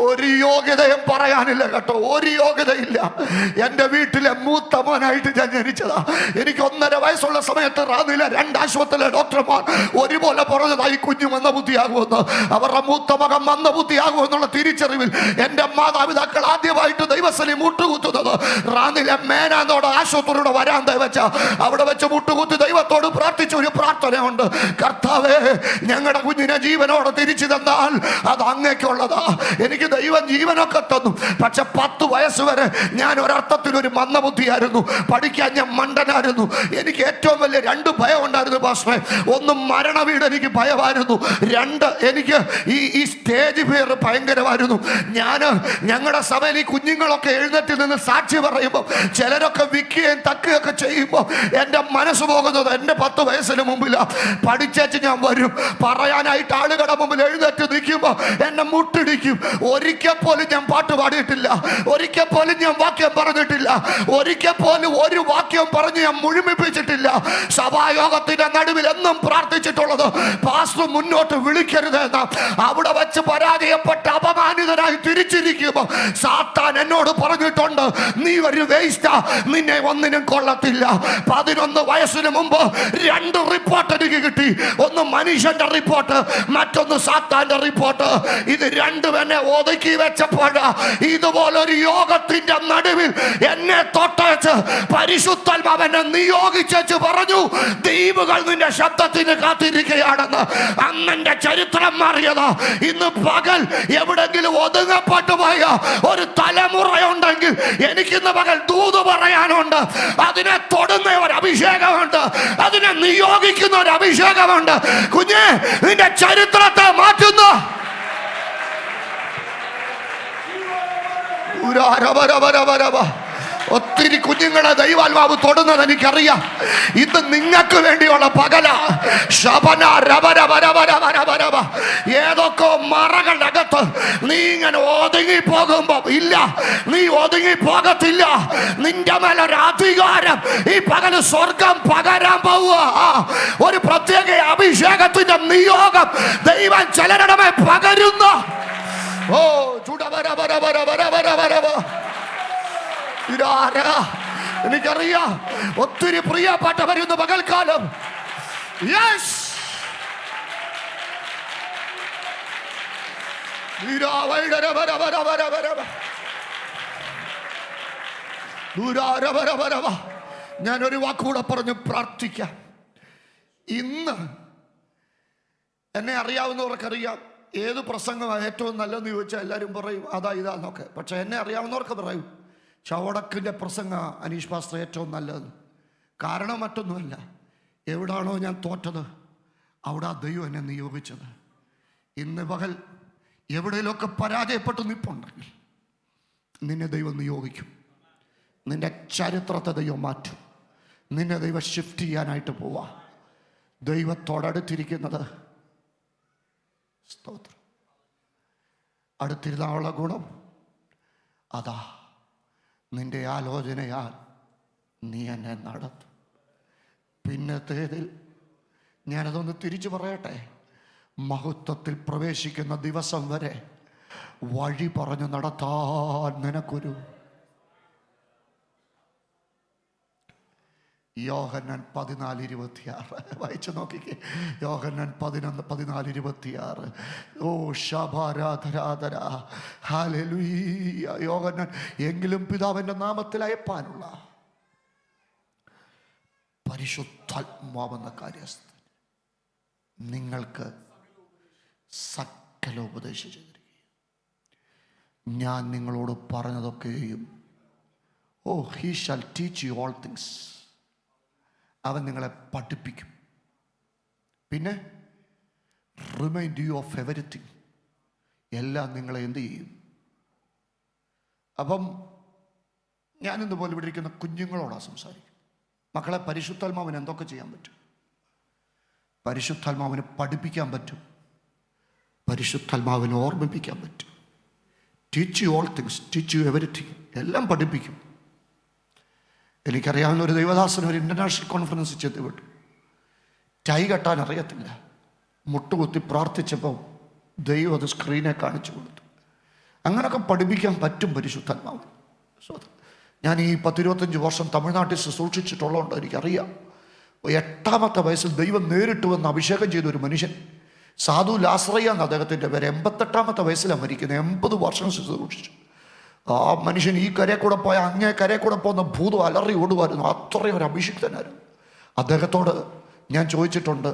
ഒരു യോഗ്യതയും പറയാനില്ല കേട്ടോ, ഒരു യോഗ്യതയില്ല. എൻ്റെ വീട്ടിലെ മൂത്ത മോനായിട്ട് ഞാൻ ജനിച്ചതാ. എനിക്ക് 1.5 വയസ്സുള്ള സമയത്ത് റാന്നിലെ 2 ആശുപത്രിയിലെ ഡോക്ടർമാർ ഒരുപോലെ പറഞ്ഞതായി കുഞ്ഞു മന്ദബുദ്ധിയാകുമെന്ന്. അവരുടെ മൂത്ത മകൻ മന്ദബുദ്ധിയാകുമെന്നുള്ള തിരിച്ചറിവിൽ എൻ്റെ മാതാപിതാക്കൾ ആദ്യമായിട്ട് ദൈവസ്ഥലിൽ മുട്ടുകുത്തുന്നത് റാന്നിലെ മേനാന്നോട് ആശുപത്രിയുടെ വരാന്ത വെച്ച അവിടെ വെച്ച് മുട്ടുകുത്തി ദൈവത്തോട് പ്രാർത്ഥിച്ച ഒരു പ്രാർത്ഥന. പ്രാർത്ഥനയുണ്ട്. കർത്താവേ, ഞങ്ങളുടെ കുഞ്ഞിനെ ജീവനോടെ തിരിച്ചു തന്നാൽ അത് അങ്ങേക്കുള്ളതാ. എനിക്ക് ദൈവം ജീവനൊക്കെ തന്നു, പക്ഷെ 10 വയസ്സ് വരെ ഞാൻ ഒരർത്ഥത്തിലൊരു മന്ദബുദ്ധിയായിരുന്നു. പഠിക്കാൻ ഞാൻ മണ്ടനായിരുന്നു. എനിക്ക് ഏറ്റവും വലിയ 2 ഭയം ഉണ്ടായിരുന്നു പാസ്റ്ററെ. ഒന്ന്, മരണവീട് എനിക്ക് ഭയമായിരുന്നു. 2, എനിക്ക് ഈ സ്റ്റേജ് ഫിയർ ഭയങ്കരമായിരുന്നു. ഞങ്ങളുടെ സഭയിൽ ഈ കുഞ്ഞുങ്ങളൊക്കെ എഴുന്നേറ്റ് നിന്ന് സാക്ഷി പറയുമ്പോൾ, ചിലരൊക്കെ വിൽക്കുകയും തക്കുകയൊക്കെ ചെയ്യുമ്പോൾ എൻ്റെ മനസ്സ് പോകുന്നത് എൻ്റെ 10 വയസ്സിന് മുമ്പിലാണ്. പഠിച്ചേച്ച് ഞാൻ വരും, പറയാനായിട്ട് ആളുകളുടെ മുമ്പിൽ എഴുന്നേറ്റ് നിൽക്കുമ്പോൾ എന്നെ മുട്ടിടിക്കും. ഒരിക്കൽ പോലും ഞാൻ പാട്ട് പാടിയിട്ടില്ല, ഒരിക്കൽ പോലും ഞാൻ വാക്യം പറഞ്ഞിട്ടില്ല, ഒരിക്കൽ പോലും ഒരു വാക്യം പറഞ്ഞ് ഞാൻ മുഴുമിപ്പിച്ചിട്ടില്ല. സഭായോഗത്തിന്റെ നടുവിൽ എന്നും പ്രാർത്ഥിച്ചിട്ടുള്ളത്, പാസ്റ്റർ മുന്നോട്ട് വിളിക്കരുതെന്ന. അവിടെ വെച്ച് പരാജയപ്പെട്ട് അപമാനിതനായി തിരിച്ചിരിക്കുമ്പോൾ സാത്താൻ എന്നോട് പറഞ്ഞിട്ടുണ്ട്, നീ ഒരു വേസ്റ്റാ, നിന്നെ ഒന്നിനും കൊള്ളത്തില്ല. 11 വയസ്സിന് മുമ്പ് 2 റിപ്പോർട്ട് എനിക്ക് കിട്ടി. ഒന്ന് മനുഷ്യന്റെ റിപ്പോർട്ട്, മറ്റൊന്ന് സാത്താന്റെ റിപ്പോർട്ട്. ഇത് രണ്ടും എന്നെ ഒതുക്കി വെച്ചപ്പോഴാ ഇതുപോലൊരു യോഗത്തിന്റെ നടുവിൽ എന്നെ തൊട്ടേച്ച് പരിശുദ്ധാത്മാവ് എന്നെ നിയോഗിച്ചു പറഞ്ഞു, ദ്വീപുകൾ നിന്റെ ശബ്ദത്തിന് കാത്തിരിക്കുകയാണെന്ന്. അന്നെന്റെ ചരിത്രം മാറിയതാ. ഇന്ന് പകൽ എവിടെങ്കിലും ഒതുങ്ങപ്പെട്ടു പോയ ഒരു തലമുറയുണ്ടെങ്കിൽ എനിക്കിന്ന് പകൽ ദൂത് പറയാനുണ്ട്. അതിനെ തൊടുന്ന ഒരു അഭിഷേകമുണ്ട്, അതിനെ നിയോഗിക്കുന്ന ഒരു അഭിഷേകമുണ്ട്. കുഞ്ഞേ, നിന്റെ ചരിത്രത്തെ മാറ്റുന്നു. ഒത്തിരി കുഞ്ഞുങ്ങളെ ദൈവാത്മാവ് തൊടുന്നത് എനിക്കറിയാം. ഇത് നിങ്ങൾക്ക് വേണ്ടിയുള്ള പകലാ. ഏതൊക്കെ മറകളകത്ത് നീ ഇങ്ങനെ ഒതുങ്ങി പോകുമ്പോ, ഇല്ല, നീ ഒതുങ്ങി പോകത്തില്ല. നിന്റെ മേലൊരു അധികാരം ഈ പകല് സ്വർഗം പകരാൻ പോവുക. ഒരു പ്രത്യേക അഭിഷേകത്തിന്റെ നിയോഗം ദൈവം ചിലരുടെ മേൽ പകരുന്ന. ഓ എനിക്കറിയാം ഒത്തിരി പ്രിയപ്പെട്ട വരുന്ന പകൽക്കാലം. യെസ്, ഞാനൊരു വാക്കുകൂടെ പറഞ്ഞു പ്രാർത്ഥിക്കാം. ഇന്ന് എന്നെ അറിയാവുന്നവർക്കറിയാം ഏത് പ്രസംഗമാണ് ഏറ്റവും നല്ലതെന്ന് ചോദിച്ചാൽ എല്ലാവരും പറയും അതാ ഇതാന്നൊക്കെ. പക്ഷെ എന്നെ അറിയാവുന്നവർക്ക് പറയും ചവടക്കിൻ്റെ പ്രസംഗ അനീഷ് പാസ്റ്റർ ഏറ്റവും നല്ലത്. കാരണം മറ്റൊന്നുമല്ല, എവിടാണോ ഞാൻ തോറ്റത് അവിടെ ആ ദൈവം എന്നെ നിയോഗിച്ചത്. ഇന്ന് പകൽ എവിടെയെങ്കിലുമൊക്കെ പരാജയപ്പെട്ട് നിൽപ്പുണ്ടെങ്കിൽ നിന്നെ ദൈവം നിയോഗിക്കും. നിന്റെ ചരിത്രത്തെ ദൈവം മാറ്റും. നിന്നെ ദൈവം ഷിഫ്റ്റ് ചെയ്യാനായിട്ട് പോവാ. ദൈവത്തോടടുത്തിരിക്കുന്നത് സ്തോത്രം, അടുത്തിരുന്നുള്ള ഗുണം അതാ. നിന്റെ ആലോചനയാൽ നീ എന്നെ നടത്തും. പിന്നത്തേതിൽ ഞാനതൊന്ന് തിരിച്ചു പറയട്ടെ, മഹത്വത്തിൽ പ്രവേശിക്കുന്ന ദിവസം വരെ വഴി പറഞ്ഞു നടത്താൻ നിനക്കൊരു യോഹന്നാൻ 14:26 വായിച്ചു നോക്കിക്കേ. യോഹന്നാൻ 11:14-26. ഓ ശബാരാധരാധര ഹല്ലേലൂയ. യോഹന്നാൻ എങ്കിലും പിതാവിൻ്റെ നാമത്തിൽ അയപ്പാനുള്ള പരിശുദ്ധാത്മാവെന്ന കാര്യസ്ഥൻ നിങ്ങൾക്ക് സകല ഉപദേശം ചെയ്തിരിക്കുക. ഞാൻ നിങ്ങളോട് പറഞ്ഞതൊക്കെയും he shall teach you all things. അവൻ നിങ്ങളെ പഠിപ്പിക്കും. പിന്നെ റിമൈൻഡ് യു ഓഫ് എവരിത്തിങ്. എല്ലാം നിങ്ങളെ എന്ത് ചെയ്യും? അപ്പം ഞാനിന്ന് പോലെ ഇവിടെ ഇരിക്കുന്ന കുഞ്ഞുങ്ങളോടാണ് സംസാരിക്കും. മക്കളെ, പരിശുദ്ധാത്മാവിന് എന്തൊക്കെ ചെയ്യാൻ പറ്റും? പരിശുദ്ധാത്മാവിന് പഠിപ്പിക്കാൻ പറ്റും, പരിശുദ്ധാത്മാവിനെ ഓർമ്മിപ്പിക്കാൻ പറ്റും. Teach you all things, teach you everything. എല്ലാം പഠിപ്പിക്കും. എനിക്കറിയാവുന്ന ഒരു ദൈവദാസന് ഒരു ഇൻ്റർനാഷണൽ കോൺഫറൻസിൽ ചെന്ന് വിട്ടു. ടൈ കെട്ടാൻ അറിയത്തില്ല. മുട്ടുകുത്തി പ്രാർത്ഥിച്ചപ്പോൾ ദൈവം അത് സ്ക്രീനെ കാണിച്ചു കൊടുത്തു. അങ്ങനെയൊക്കെ പഠിപ്പിക്കാൻ പറ്റും പരിശുദ്ധാത്മാവ്. ഞാൻ ഈ 10-25 വർഷം തമിഴ്നാട്ടിൽ സൂക്ഷിച്ചിട്ടുള്ളതുകൊണ്ട് എനിക്കറിയാം. 8ാമത്തെ വയസ്സിൽ ദൈവം നേരിട്ട് വന്ന് അഭിഷേകം ചെയ്ത ഒരു മനുഷ്യൻ, സാധു ലാസ്രയ്യ എന്ന അദ്ദേഹത്തിൻ്റെ പേര്, 88ാമത്തെ വയസ്സിലാണ് മരിക്കുന്നത്. 80 വർഷം സൂക്ഷിച്ചു. ആ മനുഷ്യൻ ഈ കരയെ കൂടെ പോയ അങ്ങേ കരയെ കൂടെ പോകുന്ന ഭൂതം അലറി ഓടുമായിരുന്നു. അത്രയും ഒരു അഭിഷിക്തനായിരുന്നു. അദ്ദേഹത്തോട് ഞാൻ ചോദിച്ചിട്ടുണ്ട്,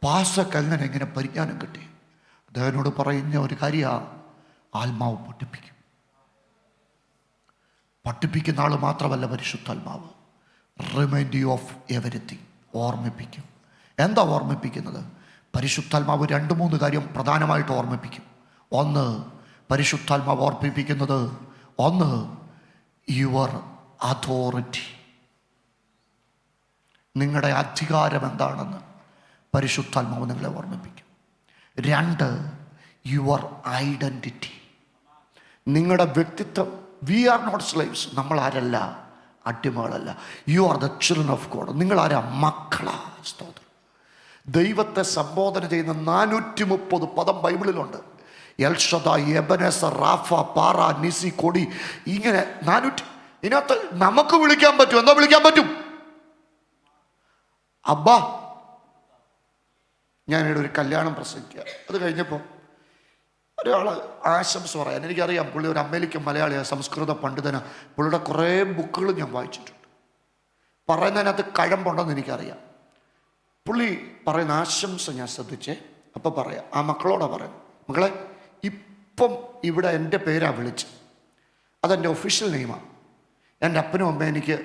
പാസ്റ്റർക്ക് എങ്ങനെ ഇങ്ങനെ പരിജ്ഞാനം കിട്ടി? അദ്ദേഹത്തിനോട് പറയുന്ന ഒരു കാര്യമാണ്, ആത്മാവ് പഠിപ്പിക്കുന്ന ആൾ മാത്രമല്ല പരിശുദ്ധാത്മാവ്. റിമൈൻഡ് യു ഓഫ് എവരിത്തിങ്, ഓർമ്മിപ്പിക്കും. എന്താ ഓർമ്മിപ്പിക്കുന്നത്? പരിശുദ്ധാത്മാവ് 2-3 കാര്യം പ്രധാനമായിട്ട് ഓർമ്മിപ്പിക്കും. ഒന്ന്, പരിശുദ്ധാത്മാവ് ഓർമ്മിപ്പിക്കുന്നത്, ഒന്ന് യുവർ അതോറിറ്റി, നിങ്ങളുടെ അധികാരം എന്താണെന്ന് പരിശുദ്ധാത്മാവ് നിങ്ങളെ ഓർമ്മിപ്പിക്കും. 2, യുവർ ഐഡൻറ്റിറ്റി, നിങ്ങളുടെ വ്യക്തിത്വം. വി ആർ നോട്ട് സ്ലേവ്സ്, നമ്മൾ ആരല്ല, അടിമകളല്ല. You are the children of God. നിങ്ങളാരാ? മക്കളാ. സ്തോത്രം. ദൈവത്തെ സംബോധന ചെയ്യുന്ന 430 പദം ബൈബിളിലുണ്ട്. എൽഷദായ്, എബനേസർ, റാഫ, പാറ, നിസി, കൊടി, ഇങ്ങനെ 400. ഇതിനകത്ത് നമുക്ക് വിളിക്കാൻ പറ്റും. എന്താ വിളിക്കാൻ പറ്റും? അബ്ബാ. ഞാനിവിടെ ഒരു കല്യാണം പ്രസംഗിക്കുക. അത് കഴിഞ്ഞപ്പോൾ ഒരാൾ ആശംസ പറയാൻ, എനിക്കറിയാം പുള്ളി ഒരു അമേരിക്കൻ മലയാളിയാണ്, സംസ്കൃത പണ്ഡിതനാണ്. പുള്ളിയുടെ കുറേ ബുക്കുകൾ ഞാൻ വായിച്ചിട്ടുണ്ട്. പറയുന്നതിനകത്ത് കഴമ്പുണ്ടെന്ന് എനിക്കറിയാം. പുള്ളി പറയുന്ന ആശംസ ഞാൻ ശ്രദ്ധിച്ചേ. അപ്പം പറയാം, ആ മക്കളോടാ പറയുന്നത്, മക്കളെ, ഇപ്പം ഇവിടെ എൻ്റെ പേരാ വിളിച്ച്, അതെൻ്റെ ഒഫീഷ്യൽ നെയിമാണ്. എൻ്റെ അപ്പനും അമ്മ എനിക്ക്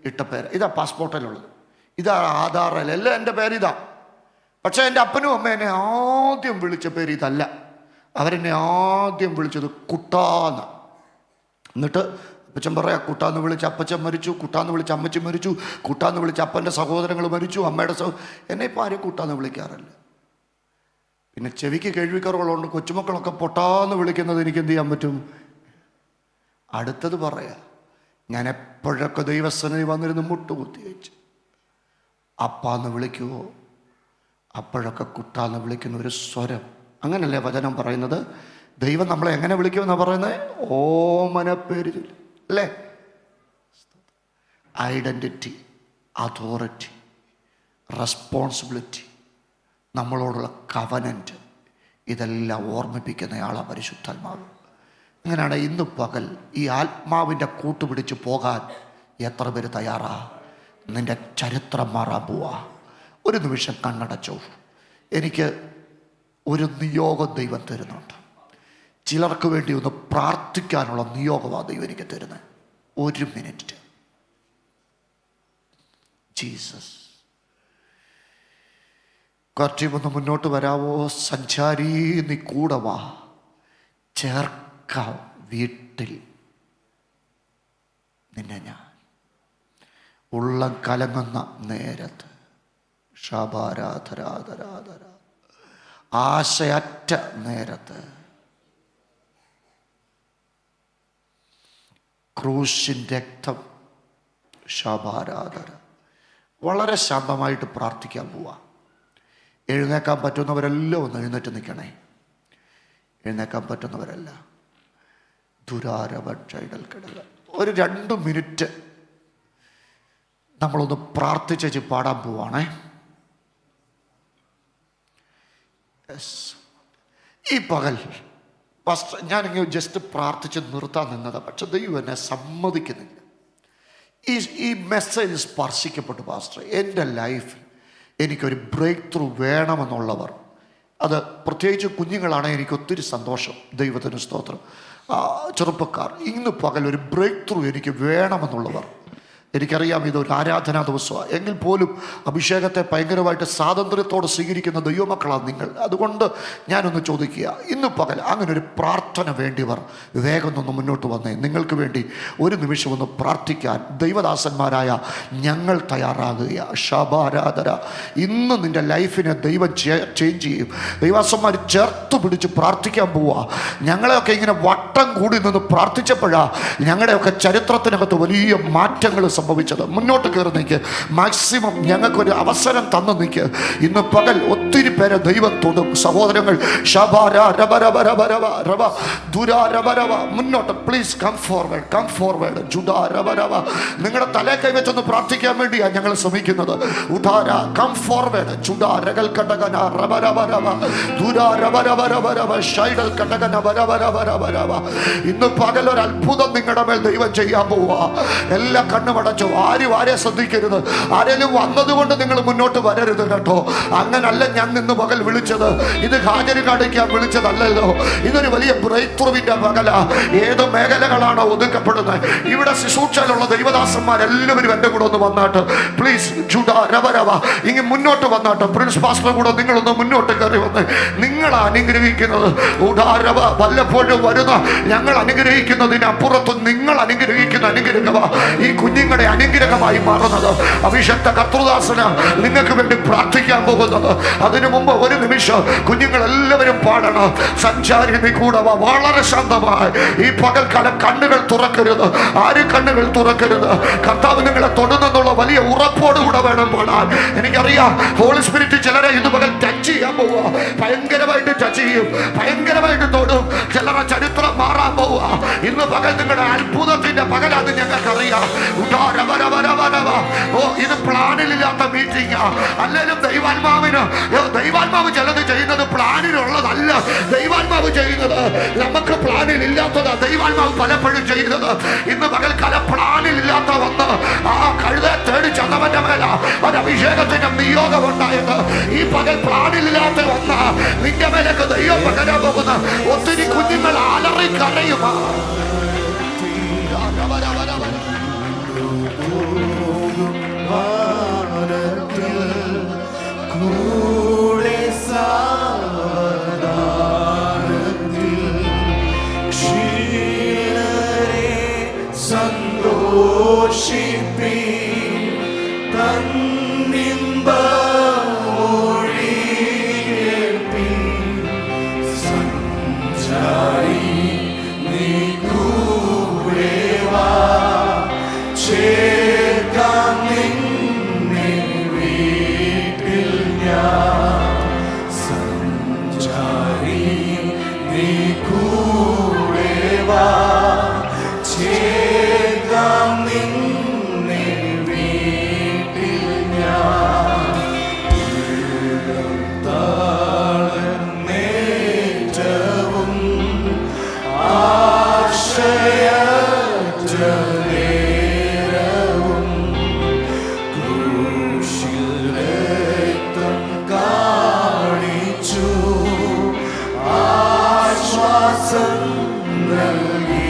ഇട്ട പേര് ഇതാ, പാസ്പോർട്ടിലുള്ളത് ഇതാ, ആധാറിൽ എല്ലാം എൻ്റെ പേര് ഇതാ. പക്ഷേ എൻ്റെ അപ്പനും അമ്മ എന്നെ ആദ്യം വിളിച്ച പേര് ഇതല്ല. അവരെന്നെ ആദ്യം വിളിച്ചത് കുട്ടാന്ന്. എന്നിട്ട് അപ്പച്ചൻ പറയാം, കുട്ടാന്ന് വിളിച്ച് അപ്പച്ചൻ മരിച്ചു, കുട്ടാന്ന് വിളിച്ച് അമ്മച്ചി മരിച്ചു, കുട്ടാന്ന് വിളിച്ച് അപ്പൻ്റെ സഹോദരങ്ങൾ മരിച്ചു, അമ്മയുടെ എന്നെ ഇപ്പോൾ ആരും കുട്ടാന്ന് വിളിക്കാറില്ല. പിന്നെ ചെവിക്ക് കേൾവിക്കറുകളുണ്ട്, കൊച്ചുമക്കളൊക്കെ പൊട്ടാന്ന് വിളിക്കുന്നത് എനിക്ക് എന്ത് ചെയ്യാൻ പറ്റും? അടുത്തത് പറയാ, ഞാൻ എപ്പോഴൊക്കെ ദൈവസന്നിധി വന്നിരുന്ന് മുട്ടുകുത്തി വെച്ച് അപ്പാന്ന് വിളിക്കുവോ, അപ്പോഴൊക്കെ കുട്ടാന്ന് വിളിക്കുന്ന ഒരു സ്വരം. അങ്ങനല്ലേ വചനം പറയുന്നത്? ദൈവം നമ്മളെ എങ്ങനെ വിളിക്കുമെന്നാണ് പറയുന്നത്? ഓമന പേര് ചൊല്ലി, അല്ലേ? ഐഡൻറ്റിറ്റി, അതോറിറ്റി, റെസ്പോൺസിബിലിറ്റി, നമ്മളോടുള്ള കവനൻറ്റ്, ഇതെല്ലാം ഓർമ്മിപ്പിക്കുന്നയാളാണ് പരിശുദ്ധാത്മാവ്. അങ്ങനെയാണ് ഇന്ന് പകൽ ഈ ആത്മാവിൻ്റെ കൂട്ടുപിടിച്ച് പോകാൻ എത്ര പേര് തയ്യാറാ? നിൻ്റെ ചരിത്രം മാറാൻ പോവാ. ഒരു നിമിഷം കണ്ണടച്ചോ. എനിക്ക് ഒരു നിയോഗം ദൈവം തരുന്നുണ്ട്. ചിലർക്ക് വേണ്ടി ഒന്ന് പ്രാർത്ഥിക്കാനുള്ള നിയോഗമാണ് ദൈവം എനിക്ക് തരുന്നത്. 1 മിനിറ്റ്. ജീസസ്, കുറച്ചൊന്ന് മുന്നോട്ട് വരാവോ? സഞ്ചാരി, നീ കൂടെ വാ, ചേർക്ക വീട്ടിൽ നിന്നെ ഞാൻ. ഉള്ളം കലങ്ങുന്ന നേരത്ത്, ഷാബാരാധരാധരാധര, ആശയറ്റ നേരത്ത്, ക്രൂശിൻ രക്തം, ഷാബാരാധര, വളരെ ശാന്തമായിട്ട് പ്രാർത്ഥിക്കാൻ പോവാ. എഴുന്നേക്കാൻ പറ്റുന്നവരെല്ലാം ഒന്ന് എഴുന്നേറ്റ് നിൽക്കണേ. എഴുന്നേക്കാൻ പറ്റുന്നവരല്ല. ദുരാരവക്ഷൈഡൽ കിടക. ഒരു 2 മിനിറ്റ് നമ്മളൊന്ന് പ്രാർത്ഥിച്ച് പാടാൻ പോവാണേ. ഈ പകൽ ഞാനിങ്ങനെ ജസ്റ്റ് പ്രാർത്ഥിച്ച് നിർത്താൻ നിന്നതാണ്. പക്ഷെ ദൈവം എന്നെ സമ്മതിക്കുന്നില്ല. ഈ മെസ്സേജ് സ്പർശിക്കപ്പെട്ടു പാസ്റ്റർ. എൻ്റെ ലൈഫിൽ എനിക്കൊരു ബ്രേക്ക് ത്രൂ വേണമെന്നുള്ളവർ, അത് പ്രത്യേകിച്ച് കുഞ്ഞുങ്ങളാണെങ്കിൽ എനിക്ക് ഒത്തിരി സന്തോഷം. ദൈവത്തിന് സ്തോത്രം. ചെറുപ്പക്കാർ, ഇന്ന് പകൽ ഒരു ബ്രേക്ക് ത്രൂ എനിക്ക് വേണമെന്നുള്ളവർ, എനിക്കറിയാം ഇതൊരു ആരാധനാ ദിവസമാണ്, എങ്കിൽ പോലും അഭിഷേകത്തെ ഭയങ്കരമായിട്ട് സ്വാതന്ത്ര്യത്തോടെ സ്വീകരിക്കുന്ന ദൈവമക്കളാണ് നിങ്ങൾ. അതുകൊണ്ട് ഞാനൊന്ന് ചോദിക്കുക, ഇന്ന് പകൽ അങ്ങനെ ഒരു പ്രാർത്ഥന വേണ്ടിയവർ വേഗം ഒന്ന് മുന്നോട്ട് വന്നേ. നിങ്ങൾക്ക് വേണ്ടി ഒരു നിമിഷം ഒന്ന് പ്രാർത്ഥിക്കാൻ ദൈവദാസന്മാരായ ഞങ്ങൾ തയ്യാറാകുക. ശബാരാധന. ഇന്ന് നിൻ്റെ ലൈഫിനെ ദൈവം ചേഞ്ച് ചെയ്യും. ദൈവദാസന്മാർ ചേർത്ത് പിടിച്ച് പ്രാർത്ഥിക്കാൻ പോവുക. ഞങ്ങളെയൊക്കെ ഇങ്ങനെ വട്ടം കൂടി നിന്ന് പ്രാർത്ഥിച്ചപ്പോഴാണ് ഞങ്ങളുടെയൊക്കെ ചരിത്രത്തിനകത്ത് വലിയ മാറ്റങ്ങൾ സംഭവിച്ചത്. മുന്നോട്ട് കയറി നിൽക്ക്. മാക്സിമം ഞങ്ങൾക്കൊരു അവസരം തന്നു നിൽക്ക്. ഇന്ന് പകൽ ഒത്തിരി പേരെ ദൈവം തൊടും. സഹോദരങ്ങൾ, മുന്നോട്ട് please come forward, come forward. നിങ്ങളുടെ തലേ കൈവച്ചൊന്ന് പ്രാർത്ഥിക്കാൻ വേണ്ടിയാണ് ഞങ്ങൾ ശ്രമിക്കുന്നത്. ഉദാര കം ഫോർവേഡ്. ചുടാരകൾ കടകന ഇന്ന് പകൽ ഒരു അത്ഭുതം നിങ്ങളുടെ മേൽ ദൈവം ചെയ്യാൻ പോവുക. എല്ലാ കണ്ണുമട അടച്ചോ. ആരും ആരെ ശ്രദ്ധിക്കരുത്. ആരെങ്കിലും വന്നതുകൊണ്ട് നിങ്ങൾ മുന്നോട്ട് വരരുത് കേട്ടോ. അങ്ങനല്ല ഞാൻ നിന്ന് പകൽ വിളിച്ചത്. ഇത് ഹാജര് കാണിക്കാൻ വിളിച്ചതല്ലല്ലോ. ഇതൊരു വലിയ ബ്രേക്ക് ത്രൂവിന്റെ പകല. ഏത് മേഖലകളാണോ ഒതുക്കപ്പെടുന്നത്, ഇവിടെ ശുശ്രൂഷയിലുള്ള ദൈവദാസന്മാരെല്ലാവരും എൻ്റെ കൂടെ ഒന്ന് വന്നാട്ട് പ്ലീസ്. രവരവ ഇങ്ങനെ മുന്നോട്ട് വന്നാട്ട് പ്രിൻസ് പാസ്റ്റർ കൂടെ നിങ്ങളൊന്ന് മുന്നോട്ട് കയറി വന്ന്. നിങ്ങൾ അനുഗ്രഹിക്കുന്നത് ഉദാരവ വല്ലപ്പോഴും വരുന്ന ഞങ്ങൾ അനുഗ്രഹിക്കുന്നതിനപ്പുറത്ത് നിങ്ങൾ അനുഗ്രഹിക്കുന്ന അനുഗ്രഹമാ ഈ കുഞ്ഞുങ്ങളുടെ അനുഗ്രഹമായി മാറുന്നത്. അഭിഷക്ത കർത്തൃദാസന നിങ്ങൾക്ക് വേണ്ടി പ്രാർത്ഥിക്കാൻ പോകുന്നത്. അതിനു മുമ്പ് ഒരു നിമിഷം കുഞ്ഞുങ്ങളെല്ലാവരും പാടണം. സഞ്ചാരി നീ കൂടെ വാ. വളരെ ശാന്തമായി ഈ പകൽക്കാലം കണ്ണുകൾ തുറക്കരുത്. ആരും കണ്ണുകൾ തുറക്കരുത്. കർത്താവ് നിങ്ങളെ തൊടുന്നെന്നുള്ള വലിയ ഉറപ്പോടുകൂടെ വേണം പാടാൻ. എനിക്കറിയാം ഹോളി സ്പിരിറ്റ് ചിലരെ ഇന്ന് പകൽ ടച്ച് ചെയ്യാൻ പോവുക. ഭയങ്കരമായിട്ട് ടച്ച് ചെയ്യും, ഭയങ്കരമായിട്ട് തൊടും. ചിലരെ ചരിത്രം മാറാൻ പോവുക. ഇന്ന് പകൽ നിങ്ങളുടെ അത്ഭുതത്തിന്റെ പകലാന്ന് ഞങ്ങൾക്കറിയാം. ഓ, ഇത് പ്ലാനിലില്ലാത്ത മീറ്റിംഗാ. അല്ലെങ്കിലും ദൈവാത്മാവ് ചിലത് ചെയ്യുന്നത് പ്ലാനിലുള്ളതല്ല. ദൈവാത്മാവ് ചെയ്യുന്നത് നമുക്ക് പ്ലാനിലില്ലാത്തതാ. ദൈവാത്മാവ് പലപ്പോഴും ചെയ്യുന്നത് ഇന്ന് പകൽക്കാലം പ്ലാനിലില്ലാത്ത വന്ന് ആ കഴുതെ തേടി ചെന്നവന്റെ മേല ഒരു അഭിഷേകത്തിന്റെ നിയോഗം ഉണ്ടായത്. ഈ പകൽ പ്ലാനിലില്ലാത്ത വന്ന നിന്റെ മേലേക്ക് ദൈവം പകരാൻ പോകുന്ന ഒത്തിരി കുഞ്ഞുങ്ങൾ അലറി കരയുമാ. ആശ്വാസം നൽകി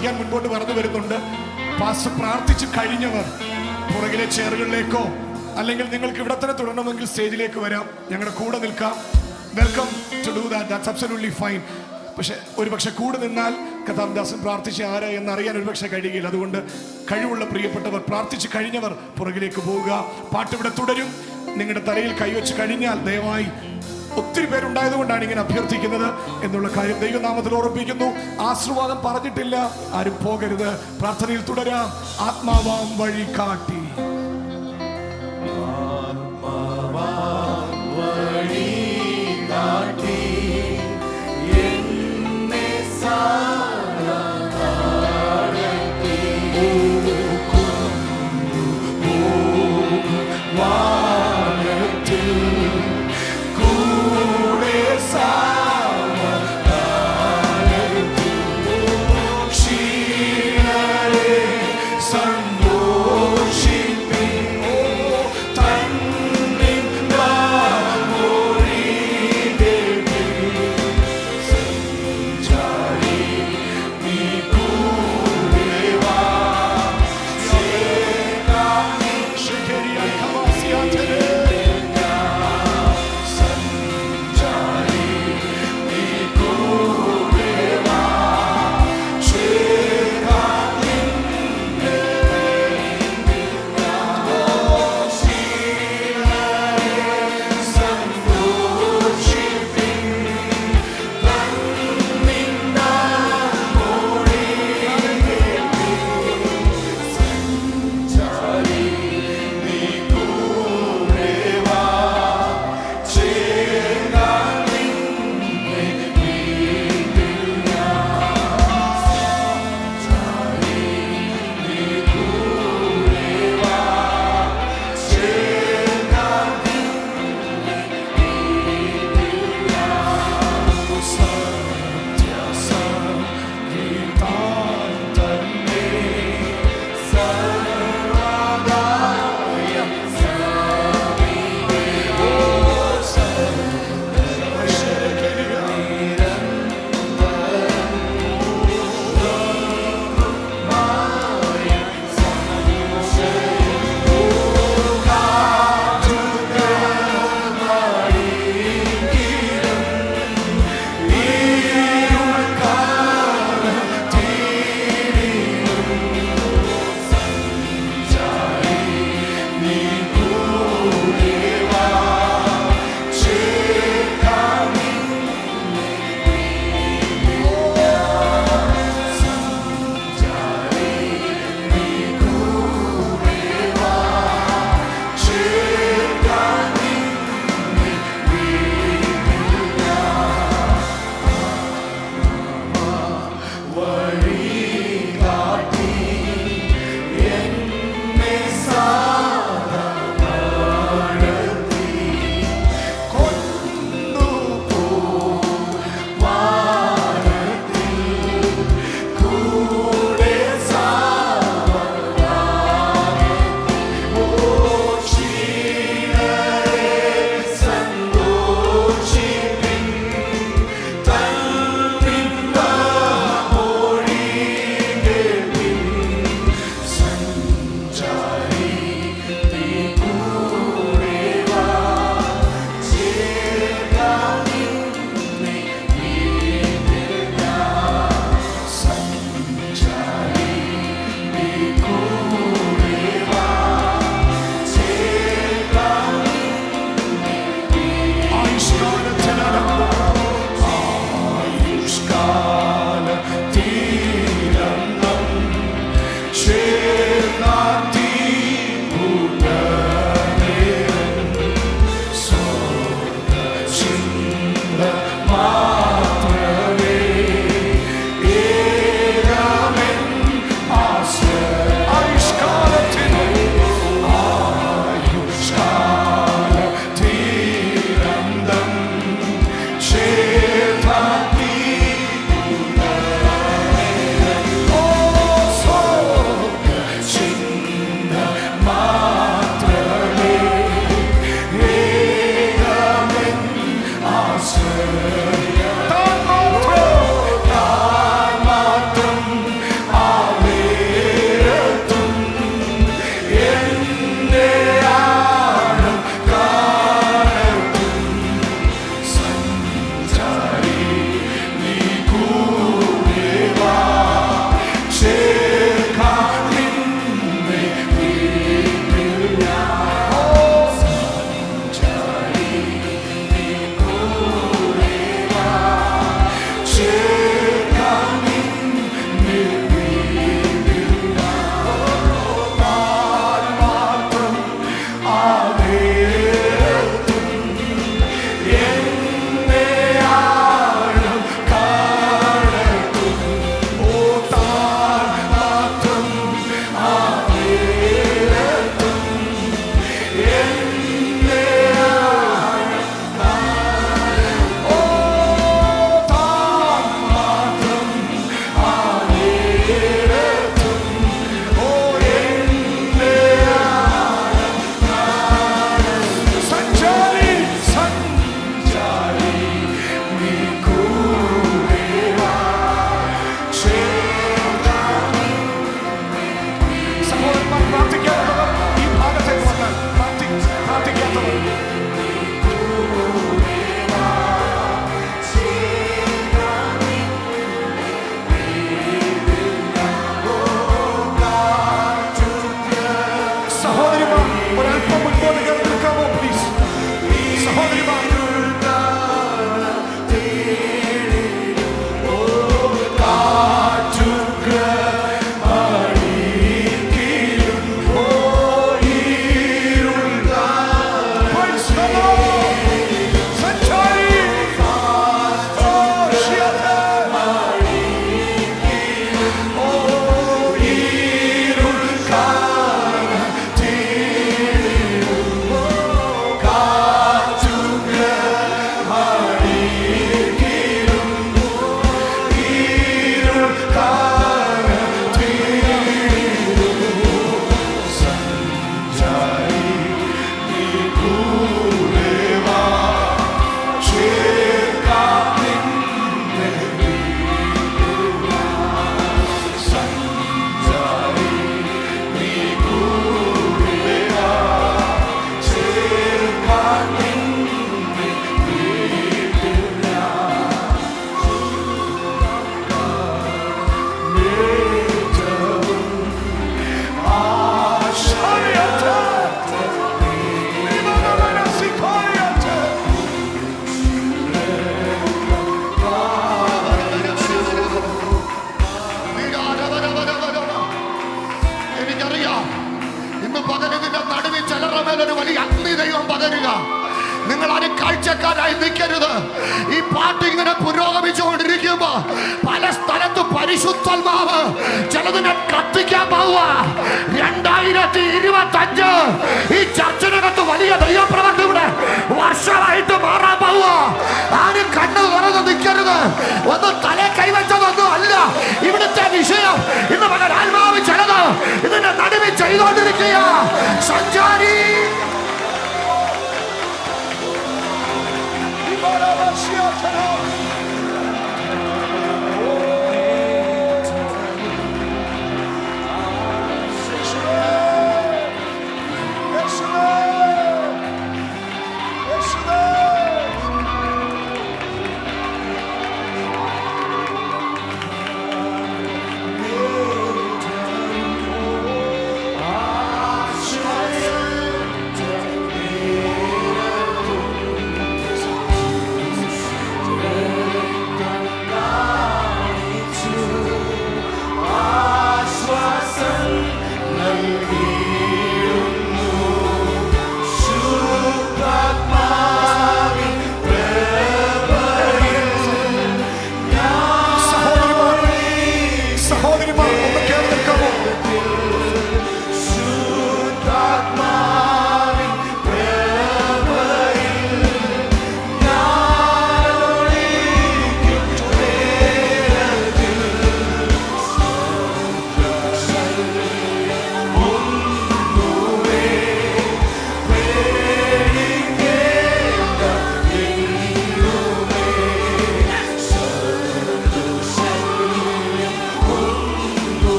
പ്രാർത്ഥിക്കാൻ മുൻപോട്ട് പറഞ്ഞു വരുന്നുണ്ട്. പാസ്റ്റർ പ്രാർത്ഥിച്ചു കഴിഞ്ഞവർ പുറകിലെ ചെയറുകളിലേക്കോ അല്ലെങ്കിൽ നിങ്ങൾക്ക് ഇവിടെ തന്നെ തുടരണമെങ്കിൽ സ്റ്റേജിലേക്ക് വരാം, ഞങ്ങളുടെ കൂടെ നിൽക്കാം. Welcome to do that, that's absolutely fine. പക്ഷെ ഒരുപക്ഷെ കൂടെ നിന്നാൽ കഥാദാസൻ പ്രാർത്ഥിച്ച ആരാ എന്നറിയാൻ ഒരുപക്ഷെ കഴിയില്ല. അതുകൊണ്ട് കഴിവുള്ള പ്രിയപ്പെട്ടവർ, പ്രാർത്ഥിച്ചു കഴിഞ്ഞവർ പുറകിലേക്ക് പോവുക. പാട്ടിവിടെ തുടരും. നിങ്ങളുടെ തലയിൽ കൈവച്ച് കഴിഞ്ഞാൽ ദയവായി, ഒത്തിരി പേരുണ്ടായതുകൊണ്ടാണ് ഇങ്ങനെ അഭ്യർത്ഥിക്കുന്നത് എന്നുള്ള കാര്യം ദൈവനാമത്തിൽ ഓർമ്മിപ്പിക്കുന്നു. ആശീർവാദം പറഞ്ഞിട്ടില്ല, ആരും പോകരുത്. പ്രാർത്ഥനയിൽ തുടരാം. ആത്മാവാം വഴി കാട്ടി, പരിശുദ്ധാത്മാവ് ചിലതിനെ കത്തിക്കാൻ പോവുക. 2025 ഈ ചർച്ചിനകത്ത് വലിയ ദൈവപ്രവൃത്തി ഇവിടെ വർഷമായിട്ട് മാറാൻ പോവുക. ആരും കണ്ണു തുറന്ന് നിൽക്കരുത്. ഒന്ന് തല കൈവച്ചതൊന്നും അല്ല ഇവിടുത്തെ വിഷയം. ഇന്ന് പകൽ ആത്മാവ് ചിലത് ഇതിന്റെ നടുവിൽ ചെയ്തുകൊണ്ടിരിക്കുക. സഞ്ചാരി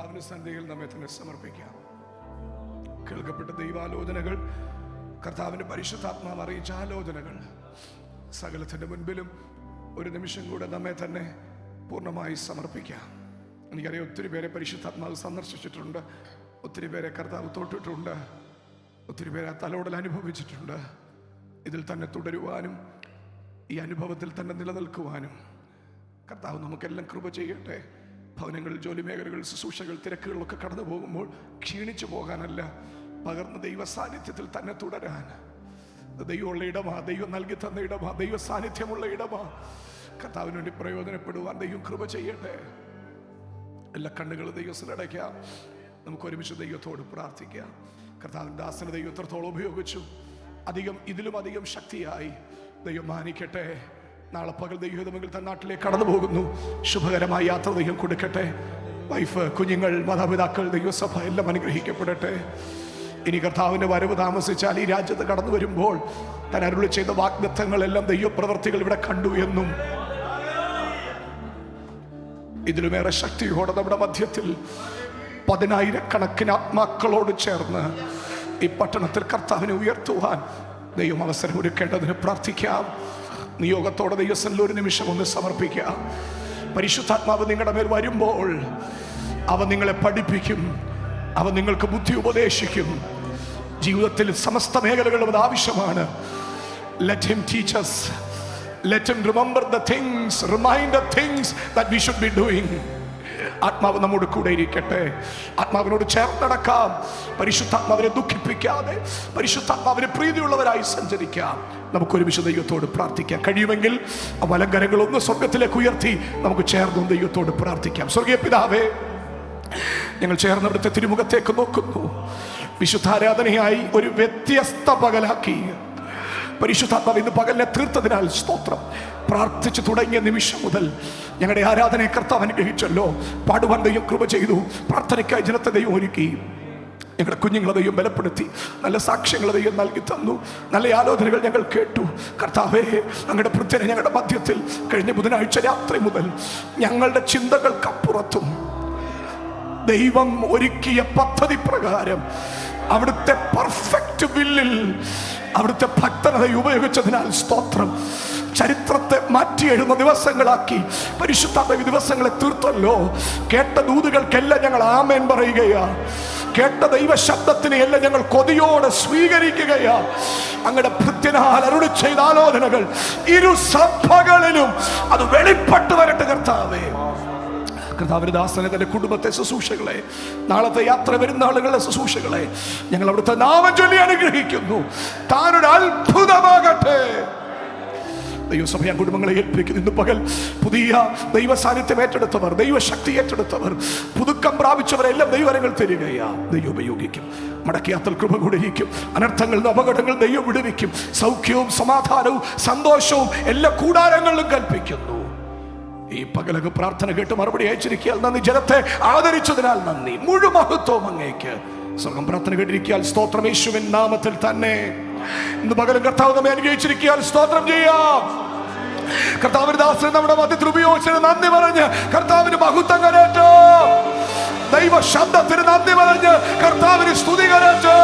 കർത്താവിന്റെ സന്നിധിയിൽ നമ്മെ തന്നെ സമർപ്പിക്കാം. കേൾക്കപ്പെട്ട ദൈവാലോചനകൾ, കർത്താവിന്റെ പരിശുദ്ധാത്മാവ് അറിയിച്ച ആലോചനകൾ സകലത്തിന്റെ മുൻപിലും ഒരു നിമിഷം കൂടെ നമ്മെ തന്നെ പൂർണ്ണമായി സമർപ്പിക്കാം. എനിക്കറിയാം ഒത്തിരി പേരെ പരിശുദ്ധാത്മാവ് സന്ദർശിച്ചിട്ടുണ്ട്, ഒത്തിരി പേരെ കർത്താവ് തൊട്ടിട്ടുണ്ട്, ഒത്തിരി പേരെ തലോടൽ അനുഭവിച്ചിട്ടുണ്ട്. ഇതിൽ തന്നെ തുടരുവാനും ഈ അനുഭവത്തിൽ തന്നെ നിലനിൽക്കുവാനും കർത്താവ് നമുക്കെല്ലാം കൃപ ചെയ്യട്ടെ. ഭവനങ്ങളിൽ, ജോലി മേഖലകൾ, ശുശ്രൂഷകൾ, തിരക്കുകളൊക്കെ കടന്നു പോകുമ്പോൾ ക്ഷീണിച്ചു പോകാനല്ല, പകർന്ന ദൈവ സാന്നിധ്യത്തിൽ തന്നെ തുടരാൻ. ദൈവമുള്ള ഇടമാ, ദൈവം നൽകി തന്ന ഇടമാ, ദൈവ സാന്നിധ്യമുള്ള ഇടമാ. കർത്താവിന് വേണ്ടി പ്രയോജനപ്പെടുവാൻ ദൈവം കൃപ ചെയ്യട്ടെ. എല്ലാ കണ്ണുകളും ദൈവത്തിലടയ്ക്കാം. നമുക്ക് ഒരുമിച്ച് ദൈവത്തോട് പ്രാർത്ഥിക്കാം. കർത്താവിൻ്റെ ദാസനെ ദൈവം എത്രത്തോളം ഉപയോഗിച്ചു, ഇതിലും അധികം ശക്തിയായി ദൈവം മാനിക്കട്ടെ. നാളെ പകൽ ദൈവമെങ്കിൽ തൻ നാട്ടിലേക്ക് കടന്നു പോകുന്നു. ശുഭകരമായ യാത്ര ദൈവം കൊടുക്കട്ടെ. വൈഫ്, കുഞ്ഞുങ്ങൾ, മാതാപിതാക്കൾ, ദൈവസഭ എല്ലാം അനുഗ്രഹിക്കപ്പെടട്ടെ. ഇനി കർത്താവിന്റെ വരവ് താമസിച്ചാൽ ഈ രാജ്യത്ത് കടന്നു വരുമ്പോൾ താൻ അരുളി ചെയ്ത വാഗ്ദത്തങ്ങളെല്ലാം ദൈവപ്രവർത്തികൾ ഇവിടെ കണ്ടു എന്നും ഇതിലുമേറെ ശക്തിയോടെ നമ്മുടെ മധ്യത്തിൽ 10,000 ആത്മാക്കളോട് ചേർന്ന് ഈ പട്ടണത്തിൽ കർത്താവിനെ ഉയർത്തുവാൻ ദൈവം അവസരം ഒരുക്കേണ്ടതിന് പ്രാർത്ഥിക്കാം. നിയോഗത്തോടെ ദൈവസന്നിധിയിൽ ഒരു നിമിഷം ഒന്ന് സമർപ്പിക്കാം. പരിശുദ്ധാത്മാവ് നിങ്ങളുടെ മേൽ വരുമ്പോൾ അവൻ നിങ്ങളെ പഠിപ്പിക്കും, അവൻ നിങ്ങൾക്ക് ബുദ്ധി ഉപദേശിക്കും. ജീവിതത്തിൽ സമസ്ത മേഖലകളും അത് ആവശ്യമാണ്. Let him teach us. Let him remember the things, remind the things that we should be doing. ആത്മാവ് നമ്മോട് കൂടെ ഇരിക്കട്ടെ. ആത്മാവിനോട് ചേർന്ന് നടക്കാം. പരിശുദ്ധാത്മാവിനെ ദുഃഖിപ്പിക്കാതെ പരിശുദ്ധാത്മാവിനെ പ്രീതിയുള്ളവരായി സഞ്ചരിക്കാം. നമുക്ക് ഒരുമിച്ച് ദൈവത്തോട് പ്രാർത്ഥിക്കാം. കഴിയുമെങ്കിൽ ആ വലങ്കരങ്ങളൊന്ന് സ്വർഗത്തിലേക്ക് ഉയർത്തി നമുക്ക് ചേർന്ന് ദൈവത്തോട് പ്രാർത്ഥിക്കാം. സ്വർഗീയ പിതാവേ, ഞങ്ങൾ ചേർന്ന് അവിടുത്തെ തിരുമുഖത്തേക്ക് നോക്കുന്നു. വിശുദ്ധാരാധനയായി ഒരു വ്യത്യസ്ത പകലാക്കി പരിശുദ്ധാത്മാവ് ഇന്ന് പകലിനെ തീർത്തതിനാൽ സ്തോത്രം. പ്രാർത്ഥിച്ചു തുടങ്ങിയ നിമിഷം മുതൽ ഞങ്ങളുടെ ആരാധനയെ കർത്താവ് അനുഗ്രഹിച്ചല്ലോ. പാടുവാൻ ദൈവം കൃപ ചെയ്തു. പ്രാർത്ഥനയ്ക്കായി ജനത്തെ ദൈവം ഒരുക്കി. ഞങ്ങളുടെ കുഞ്ഞുങ്ങളെ ദൈവം ബലപ്പെടുത്തി. നല്ല സാക്ഷ്യങ്ങളെ ദൈവം നൽകി തന്നു. നല്ല ആലോചനകൾ ഞങ്ങൾ കേട്ടു. കർത്താവേ, അങ്ങയുടെ പ്രത്യന ഞങ്ങളുടെ മധ്യത്തിൽ കഴിഞ്ഞ ബുധനാഴ്ച രാത്രി മുതൽ ഞങ്ങളുടെ ചിന്തകൾക്കപ്പുറത്തും ദൈവം ഒരുക്കിയ പദ്ധതി പ്രകാരം അവിടുത്തെ പെർഫെക്റ്റ് വില്ലിൽ അവിടുത്തെ ഭക്തനെ ഉപയോഗിച്ചതിനാൽ സ്തോത്രം. ചരിത്രത്തെ മാറ്റി എഴുതുന്ന ദിവസങ്ങളാക്കി പരിശുദ്ധാത്മാവ് ദിവസങ്ങളെ തീർത്തല്ലോ. കേട്ട ദൂതുകൾക്കെല്ലാം ഞങ്ങൾ ആമേൻ പറയുകയാ. കേട്ട ദൈവ ശബ്ദത്തിനെ എല്ലാം ഞങ്ങൾ കൊതിയോടെ സ്വീകരിക്കുകയാ. അങ്ങയുടെ ഭൃത്യനാൽ അരുളി ചെയ്ത ആലോചനകൾ ഇരു സഭകളിലും അത് വെളിപ്പെട്ടു വരട്ടെ കർത്താവേ. കർത്താവിന്റെ ദാസനെ, തന്റെ കുടുംബത്തെ, ശുശ്രൂഷകളെ, നാളത്തെ യാത്ര വരുന്ന ആളുകളുടെ ശുശ്രൂഷകളെ ഞങ്ങൾ അവിടുത്തെ നാമം ചൊല്ലി അനുഗ്രഹിക്കുന്നു. താനൊരു അത്ഭുതമാകട്ടെ. ദൈവസഭയാ കുടുംബങ്ങളെ ഏൽപ്പിക്കുന്നു. ഇന്ന് പകൽ പുതിയ ദൈവ സാന്നിധ്യം ഏറ്റെടുത്തവർ, ദൈവശക്തി ഏറ്റെടുത്തവർ, പുതുക്കം പ്രാപിച്ചവരെല്ലാം ദൈവങ്ങൾ തരികയാ. ദൈവം ഉപയോഗിക്കും. മടക്കിയാത്തൽ കൃപ കൂടിയിരിക്കും. അനർത്ഥങ്ങളിൽ നിന്ന് അപകടങ്ങൾ ദൈവം വിടുവിക്കും. സൗഖ്യവും സമാധാനവും സന്തോഷവും എല്ലാ കൂടാരങ്ങളിലും കൽപ്പിക്കുന്നു. ഈ പകലൊക്കെ പ്രാർത്ഥന കേട്ട് മറുപടി അയച്ചിരിക്കാൻ നന്ദി. ജനത്തെ ആദരിച്ചതിനാൽ നന്ദി. മുഴുമഹത്വവും അങ്ങേക്ക്. സ്വർഗം പ്രാർത്ഥന കേട്ടിരിക്കാൻ സ്തോത്രം. യേശുവിൻ നാമത്തിൽ തന്നെ ഇന്ന് പകലും കർത്താവ് നമ്മെ അനുഗ്രഹിച്ചിരിക്കാൻ സ്തോത്രം ചെയ്യാം. കർത്താവിന്റെ ദാസനെ നമ്മുടെ മധ്യത്തിൽ ഉപയോഗിച്ചതിന് നന്ദി പറഞ്ഞ് കർത്താവിന് മഹത്വം കരേറ്റോ. ദൈവ ശബ്ദത്തിന് നന്ദി പറഞ്ഞ് കർത്താവിന് സ്തുതി കരേറ്റോ.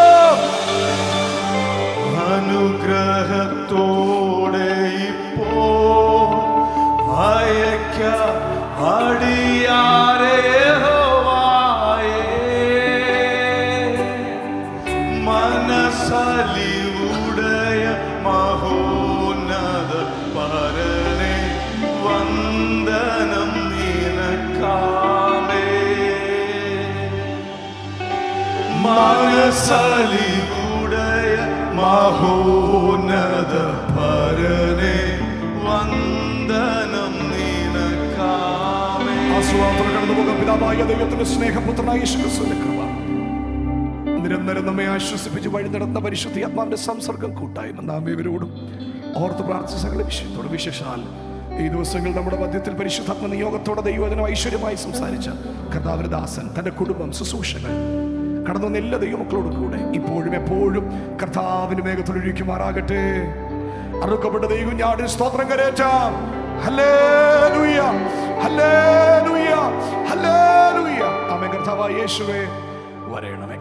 അനുഗ്രഹത്തോടെ ഇപ്പോ അടിയാരേ മനസ്സലിവുടയ മഹോന്നത പരനെ വന്ദനം നിനക്കാമേ. മനസ്സലിവുടയ മഹോന്നത പരനെ വന്ദനം നിനക്കാമേ. ആസ്വാദനം കടന്നുപോകാം. പിതാവായ ദൈവത്തിന്റെ സ്നേഹപുത്രനായ യേശുക്രിസ്തുവിന്റെ കൃപ നിരന്തരം നമ്മെ ആശ്വസിപ്പിച്ച് വഴി നടന്ന പരിശുദ്ധ ആത്മാവിന്റെ സംസർഗം കൂട്ടായ്മ നാം ഇവരോടും ഓർത്ത് പ്രാർത്ഥിച്ച സകല വിഷയത്തോട് വിശേഷാൽ ഈ ദിവസങ്ങൾ നമ്മുടെ മധ്യത്തിൽ പരിശുദ്ധാത്മ നിയോഗത്തോടെ ദൈവവചനം ഐശ്വര്യമായി സംസാരിച്ച കർത്താവിന്റെ ദാസൻ, തന്റെ കുടുംബം, ശുശ്രൂഷകൾ കടന്നു വന്ന എല്ലാ ദൈവമക്കളോടും കൂടെ ഇപ്പോഴും എപ്പോഴും കർത്താവിന് മേഘത്തൊഴിക്കുമാറാകട്ടെ. അറുക്കപ്പെട്ട ദൈവം ഞാടിന് സ്തോത്രം കരേറ്റാം. ഹല്ലേലൂയ, ഹല്ലേലൂയ, ഹല്ലേലൂയ. ആമേൻ. കർത്താവ് കർത്താവായ യേശുവേ വരയണമേ.